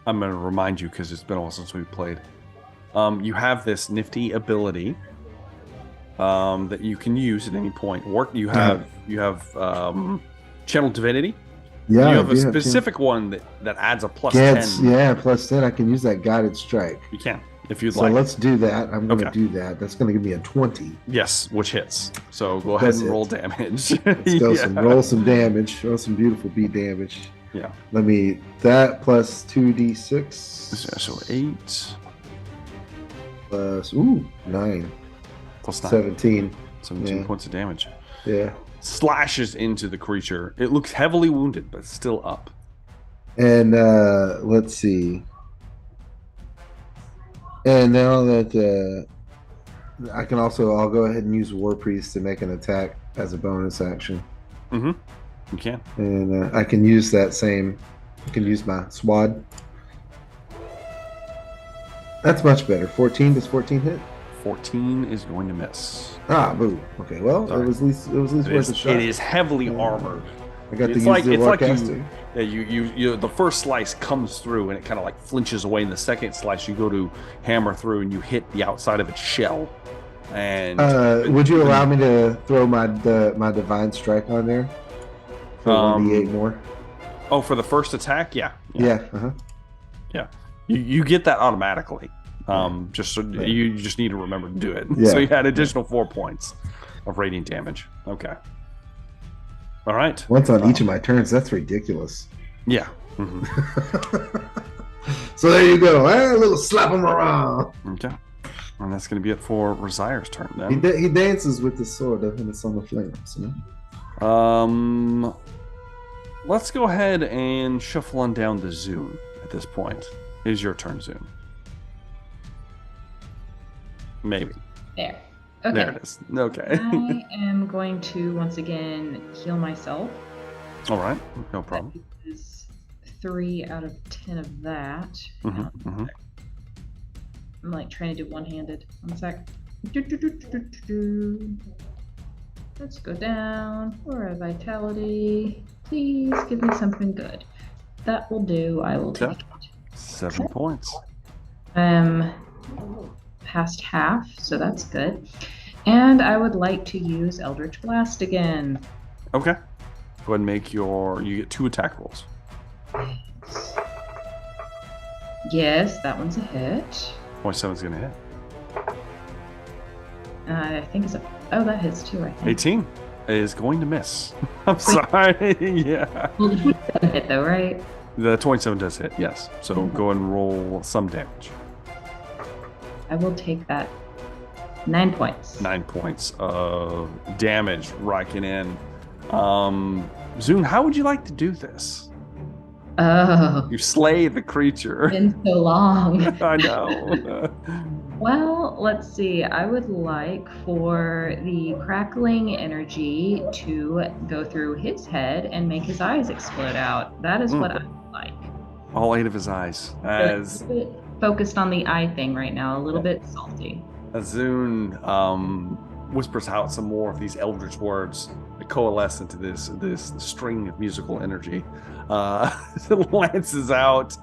I'm going to remind you, because it's been a while since we played. You have this nifty ability that you can use at any point. You have Channel Divinity. Yeah, you have a specific one that adds a plus 10. Yeah, plus 10. I can use that guided strike. You can, if you'd so like. So let's do that. I'm going to do that. That's going to give me a 20. Yes, which hits. So go ahead and roll damage. Let's go roll some damage. Roll some beautiful beat damage. Yeah. That plus 2d6. So 8. Plus, 9. Plus 9. 17. 17 points of damage. Yeah. Slashes into the creature. It looks heavily wounded, but still up. And let's see. And now that I'll go ahead and use War Priest to make an attack as a bonus action. Mm-hmm. You can. And I can use I can use my swad. That's much better. 14, does 14 hit? 14 is going to miss. Boo. Okay, well, Sorry. it was at least worth a shot. It is heavily armored. I got to use the Warcaster. You the first slice comes through and it kind of like flinches away. In the second slice, you go to hammer through and you hit the outside of its shell. And would you allow me to throw my divine strike on there? For 1d8 more. Oh, for the first attack, yeah. Yeah. Yeah. You get that automatically. You just need to remember to do it. Yeah. So you had additional 4 points of radiant damage. Okay. All right. Once on each of my turns. That's ridiculous. Yeah. Mm-hmm. So there you go. A little slap him around. Okay. And that's going to be it for Razire's turn then. He dances with the sword and it's on the flames. You know? let's go ahead and shuffle on down the Zoom at this point. It is your turn, Zoom. Maybe. There. Okay. There it is. Okay. I am going to once again heal myself. All right. No problem. That is 3 out of 10 of that. Mm-hmm. I'm like trying to do one-handed. 1 sec. Let's go down for a vitality. Please give me something good. That will do. I will take it. 7 points. Past half, so that's good. And I would like to use Eldritch Blast again. Okay. Go ahead and make you get 2 attack rolls. Yes, that one's a hit. 27's going to hit. I think it's oh, that hits too, I think. 18 is going to miss. I'm sorry. Yeah. Well, the 27 hit though, right? The 27 does hit, yes. So go and roll some damage. I will take that. 9 points. 9 points of damage racking in. Zune, how would you like to do this? Oh. You slay the creature. It's been so long. I know. Well, let's see. I would like for the crackling energy to go through his head and make his eyes explode out. That is what I would like. All 8 of his eyes. As A bit focused on the eye thing right now, a little bit salty. Azun whispers out some more of these eldritch words that coalesce into this string of musical energy. Lances out.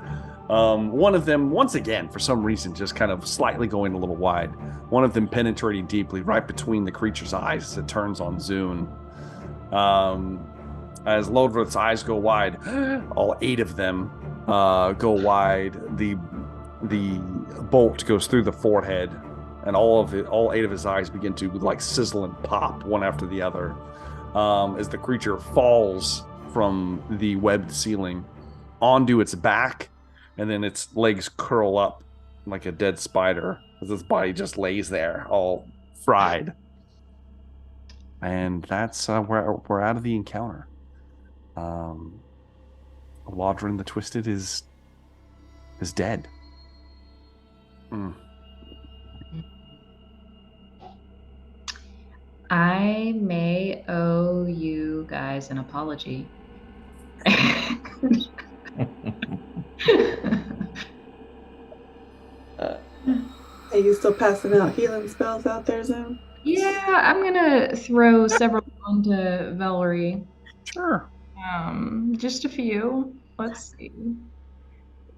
One of them, once again, for some reason, just kind of slightly going a little wide. One of them penetrating deeply right between the creature's eyes as it turns on Zune. As Lodrin's eyes go wide, all 8 of them go wide. The bolt goes through the forehead, and all 8 of his eyes begin to like sizzle and pop one after the other as the creature falls from the webbed ceiling onto its back, and then its legs curl up like a dead spider as its body just lays there all fried. And that's we're out of the encounter. Lodrin the Twisted is dead. I may owe you guys an apology. Are you still passing out healing spells out there, Zoom? Yeah, I'm gonna throw several onto Velree. Sure. Just a few. Let's see.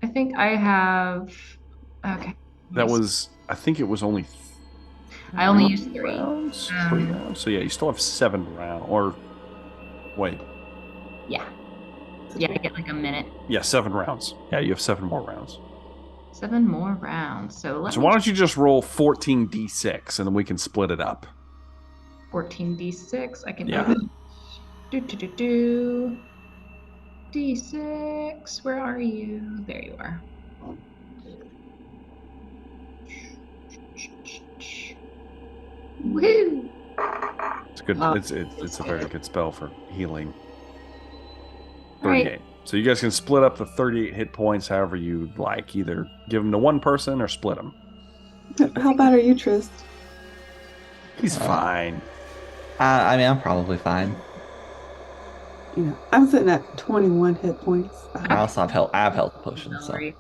I think I have. Okay. I think it was only. I only used 3 rounds. 3 rounds. So yeah, you still have 7 rounds. Or wait. Yeah. Yeah, I get like a minute. Yeah, 7 rounds. Yeah, you have 7 more rounds. 7 more rounds. So why don't you just roll 14d6 and then we can split it up. 14d6. I can do do. D6. Where are you? There you are. Woo! It's good. It's a very good spell for healing. 38. Right. So you guys can split up the 38 hit points however you like. Either give them to one person or split them. How bad are you, Trist? He's fine. I mean, I'm probably fine. You know, I'm sitting at 21 hit points. I also have health potions. So. Velree.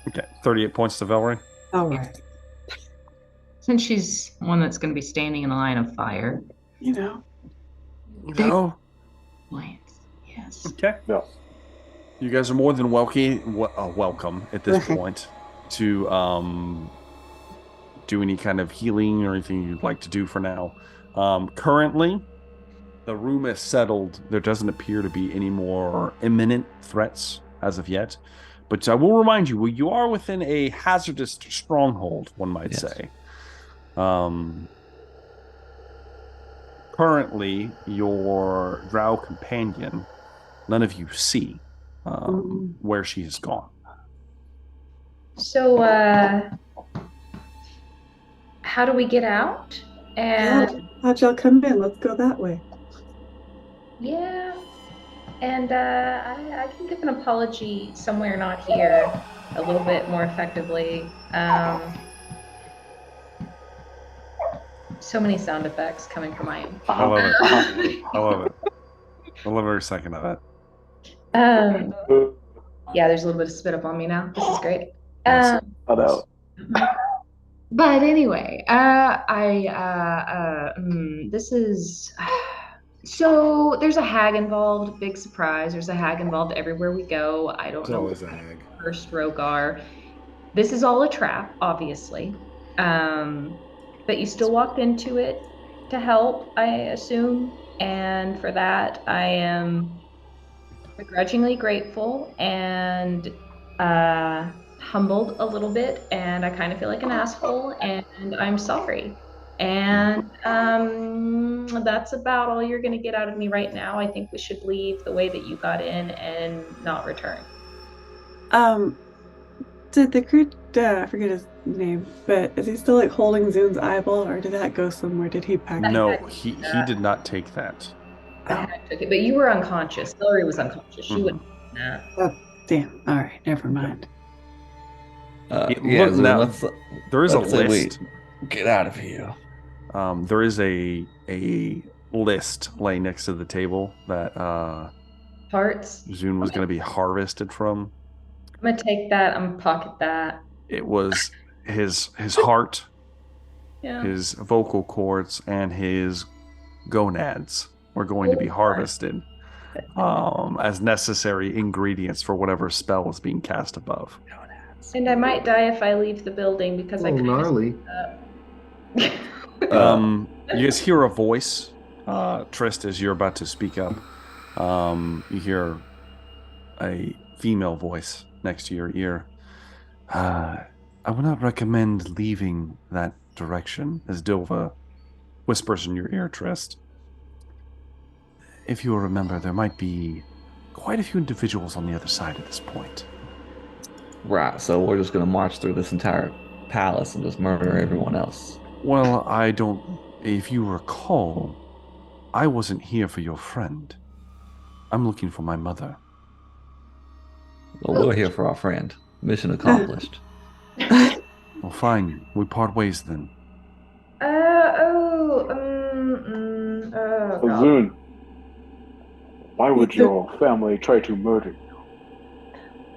Okay, 38 points to Velree. All right. Since she's one that's going to be standing in the line of fire. You know. Lance, yes. Okay. Yeah. You guys are more than welcome at this point to do any kind of healing or anything you'd like to do for now. Currently, the room is settled. There doesn't appear to be any more imminent threats as of yet. But I will remind you, you are within a hazardous stronghold, one might say. Currently, your drow companion, none of you see where she has gone. So, how do we get out? And How'd y'all come in? Let's go that way. yeah, And I can give an apology somewhere not here a little bit more effectively. So many sound effects coming from my end. I love it. I love it. I love every second of it. Yeah, there's a little bit of spit up on me now. This is great. Yes. But anyway, this is so there's a hag involved, big surprise. There's a hag involved everywhere we go. I don't It's know always what a hag. first Rogar. This is all a trap, obviously. But you still walked into it to help, I assume. And for that, I am begrudgingly grateful and humbled a little bit. And I kind of feel like an asshole. And I'm sorry. And that's about all you're going to get out of me right now. I think we should leave the way that you got in and not return. Did the crew, I forget his name, but is he still like holding Zune's eyeball, or did that go somewhere? Did he pack? No, he did not take that. The hag took it, but you were unconscious. Velree was unconscious. She wouldn't have done that. Oh, damn. All right, never mind. Look, Zune, now, there is a let's say list. Get out of here. There is a list laying next to the table that Parts. Zune was going to be harvested from. I'm gonna take that. I'm gonna pocket that. It was his heart, Yeah. his vocal cords, and his gonads were going to be harvested as necessary ingredients for whatever spell was being cast above. And I might die if I leave the building because I Oh, kind gnarly. of You guys hear a voice, Trist, as you're about to speak up. You hear a female voice next to your ear. I would not recommend leaving that direction, as Dilva whispers in your ear, Trist. If you will remember, there might be quite a few individuals on the other side at this point. Right, so we're just gonna march through this entire palace and just murder everyone else. Well, I don't... If you recall, I wasn't here for your friend. I'm looking for my mother. Well, we're here for our friend. Mission accomplished. Well, fine. We part ways then. God. Zune, why would your family try to murder you?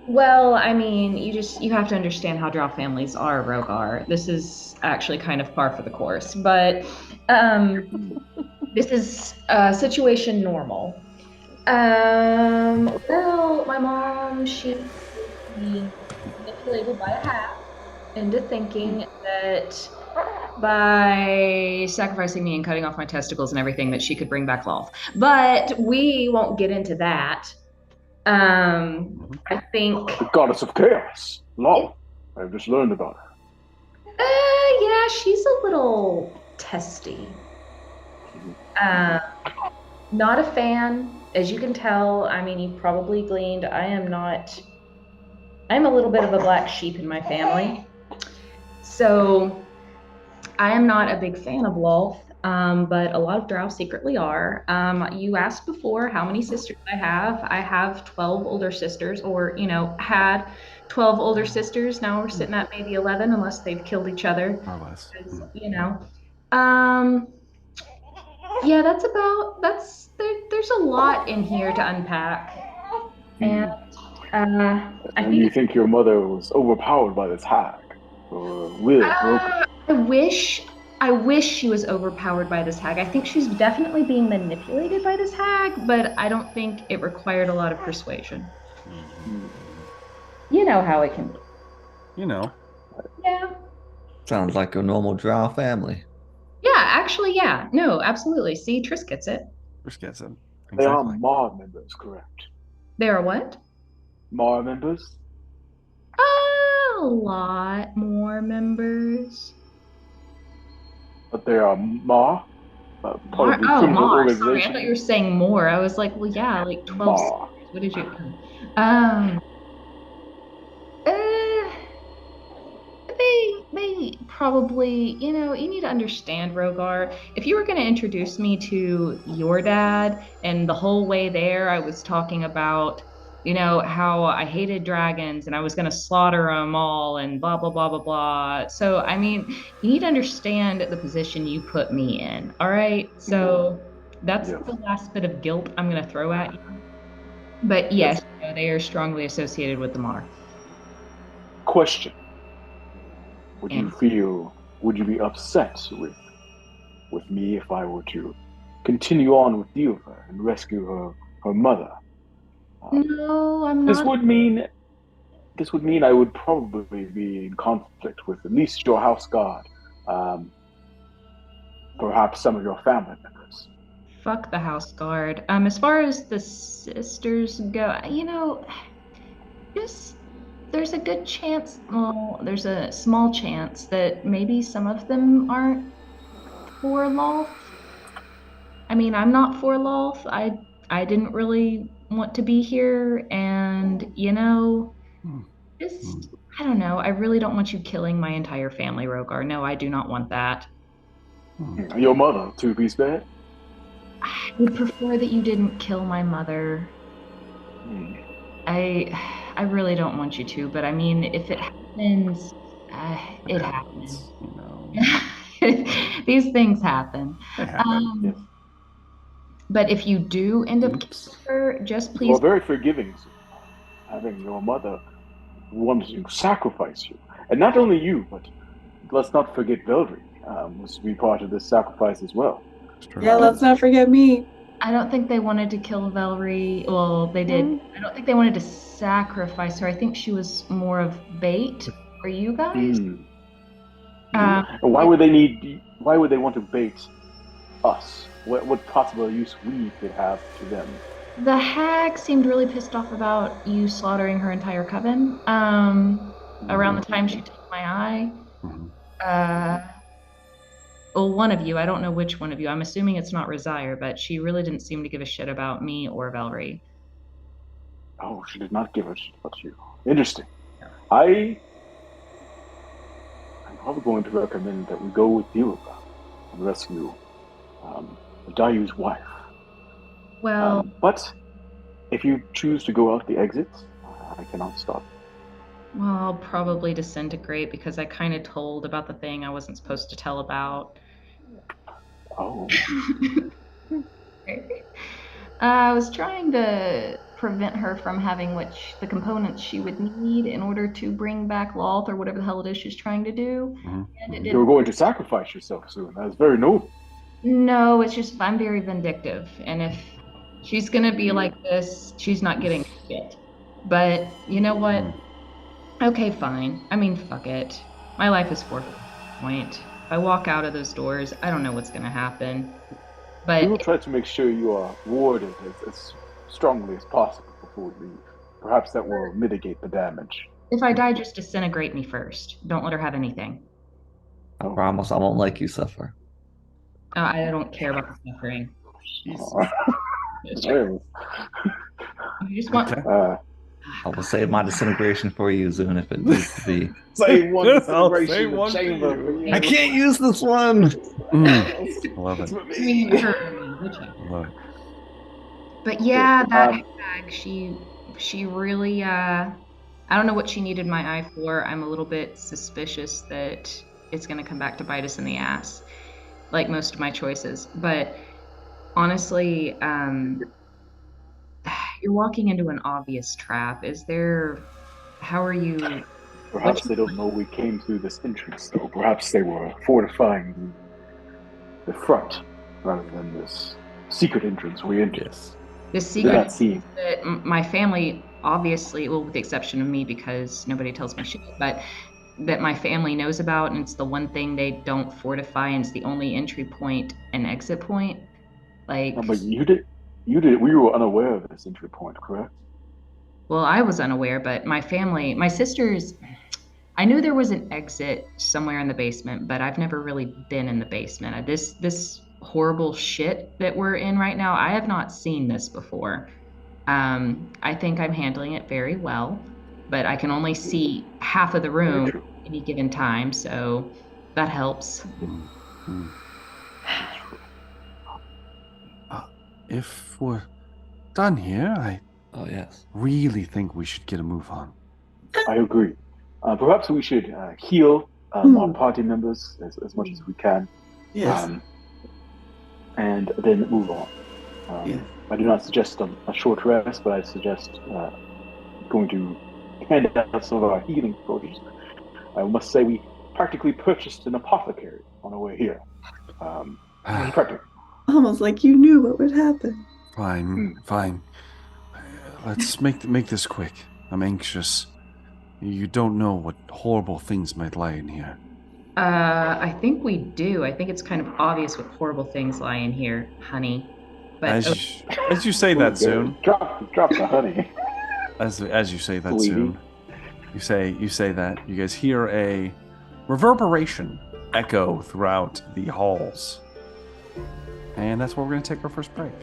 Well, I mean, you have to understand how drow families are, Rogar. This is actually kind of par for the course, but this is situation normal. Well, my mom, she was manipulated by a hag into thinking that by sacrificing me and cutting off my testicles and everything that she could bring back Lolth. But we won't get into that. I think... The goddess of chaos. Lol. I've just learned about her. Yeah, she's a little testy. Not a fan, as you can tell. I mean, you probably gleaned. I'm a little bit of a black sheep in my family. So I am not a big fan of Lolth, but a lot of drow secretly are. You asked before how many sisters I have. I have 12 older sisters, or, had 12 older sisters. Now we're sitting at maybe 11, unless they've killed each other. More or less. Yeah, there's a lot in here to unpack. And And you think your mother was overpowered by this hag? Or really broken? I wish she was overpowered by this hag. I think she's definitely being manipulated by this hag, but I don't think it required a lot of persuasion. You know how it can be. Yeah. Sounds like a normal drow family. Yeah, actually, yeah. No, absolutely. See, Triss gets it. Triss gets it. They are Exactly. Mar members, correct? They are what? Mar members? A lot more members. But they are Mar? Part of the criminal Mar. organization? Sorry, I thought you were saying more. I was like, well, yeah, like 12. Mar. What did you... they probably, you need to understand, Rogar. If you were going to introduce me to your dad, and the whole way there, I was talking about, how I hated dragons and I was going to slaughter them all and blah, blah, blah, blah, blah. So, I mean, you need to understand the position you put me in. All right. So that's Yes. the last bit of guilt I'm going to throw at you. But yes, they are strongly associated with the Mar. Question. Would And you be upset with me if I were to continue on with Dilva and rescue her mother? no, I'm This not. would mean I would probably be in conflict with at least your house guard, perhaps some of your family members. Fuck the house guard. As far as the sisters go, just there's a good chance, well, there's a small chance that maybe some of them aren't for Lolth. I mean, I'm not for Lolth. I didn't really want to be here, and just I don't know. I really don't want you killing my entire family, Rogar. No, I do not want that. Your mother, to be spared? I would prefer that you didn't kill my mother. I really don't want you to, but I mean, if it happens, it happens. These things happen. They happen. Yes. But if you do end up killing her, just please. You're very forgiving, having your mother wanting to sacrifice you, and not only you, but let's not forget Velree was to be part of this sacrifice as well. Yeah, let's not forget me. I don't think they wanted to kill Velree. Well, they did. I don't think they wanted to sacrifice her. I think she was more of bait for you guys. Why would they want to bait us? What possible use we could have to them? The hag seemed really pissed off about you slaughtering her entire coven. Around the time she took my eye. Well, one of you, I don't know which one of you. I'm assuming it's not Razire, but she really didn't seem to give a shit about me or Velree. Oh, she did not give a shit about you. Interesting. I'm probably going to recommend that we go with you and rescue Dayu's wife. Well, but if you choose to go out the exit, I cannot stop. Well, I'll probably disintegrate because I kind of told about the thing I wasn't supposed to tell about. Oh. I was trying to prevent her from having the components she would need in order to bring back Lolth or whatever the hell it is she's trying to do. And You're going to sacrifice yourself soon. That's very noble. No, it's just I'm very vindictive. And if she's going to be like this, she's not getting shit. But you know what? Okay, fine. I mean, fuck it. My life is forfeit at this point. If I walk out of those doors, I don't know what's going to happen. But we will try to make sure you are warded as strongly as possible before we leave. Perhaps that will mitigate the damage. If I die, just disintegrate me first. Don't let her have anything. I promise I won't let you suffer. I don't care about the suffering. I just want... I will save my disintegration for you, Zune, if it needs to be. Save one disintegration chamber. I can't use this one. Love it. Love it. But yeah, that hag, she really, I don't know what she needed my eye for. I'm a little bit suspicious that it's going to come back to bite us in the ass, like most of my choices. But honestly, you're walking into an obvious trap. How are you? Perhaps they don't know we came through this entrance, though. Perhaps they were fortifying the front rather than this secret entrance we entered. The secret entrance that my family, obviously, well, with the exception of me because nobody tells me shit, but that my family knows about, and it's the one thing they don't fortify, and it's the only entry point and exit point. But you did. We were unaware of this entry point, correct? Well, I was unaware, but my sisters, I knew there was an exit somewhere in the basement, but I've never really been in the basement. This horrible shit that we're in right now, I have not seen this before. I think I'm handling it very well, but I can only see half of the room at any given time, so That helps. If we're done here, I Oh, yes. really think we should get a move on. I agree. Perhaps we should heal our party members as much as we can. Yes. And then move on. Yeah. I do not suggest a short rest, but I suggest going to hand out some of our healing potions. I must say we practically purchased an apothecary on our way here. Practically. Almost like you knew what would happen. Fine. Let's make this quick. I'm anxious. You don't know what horrible things might lie in here. I think we do. I think it's kind of obvious what horrible things lie in here, honey. But As you say that, Soon. Drop the honey. As you say that, Bleeding. Soon. You say that. You guys hear a reverberation echo throughout the halls. And that's where we're going to take our first break.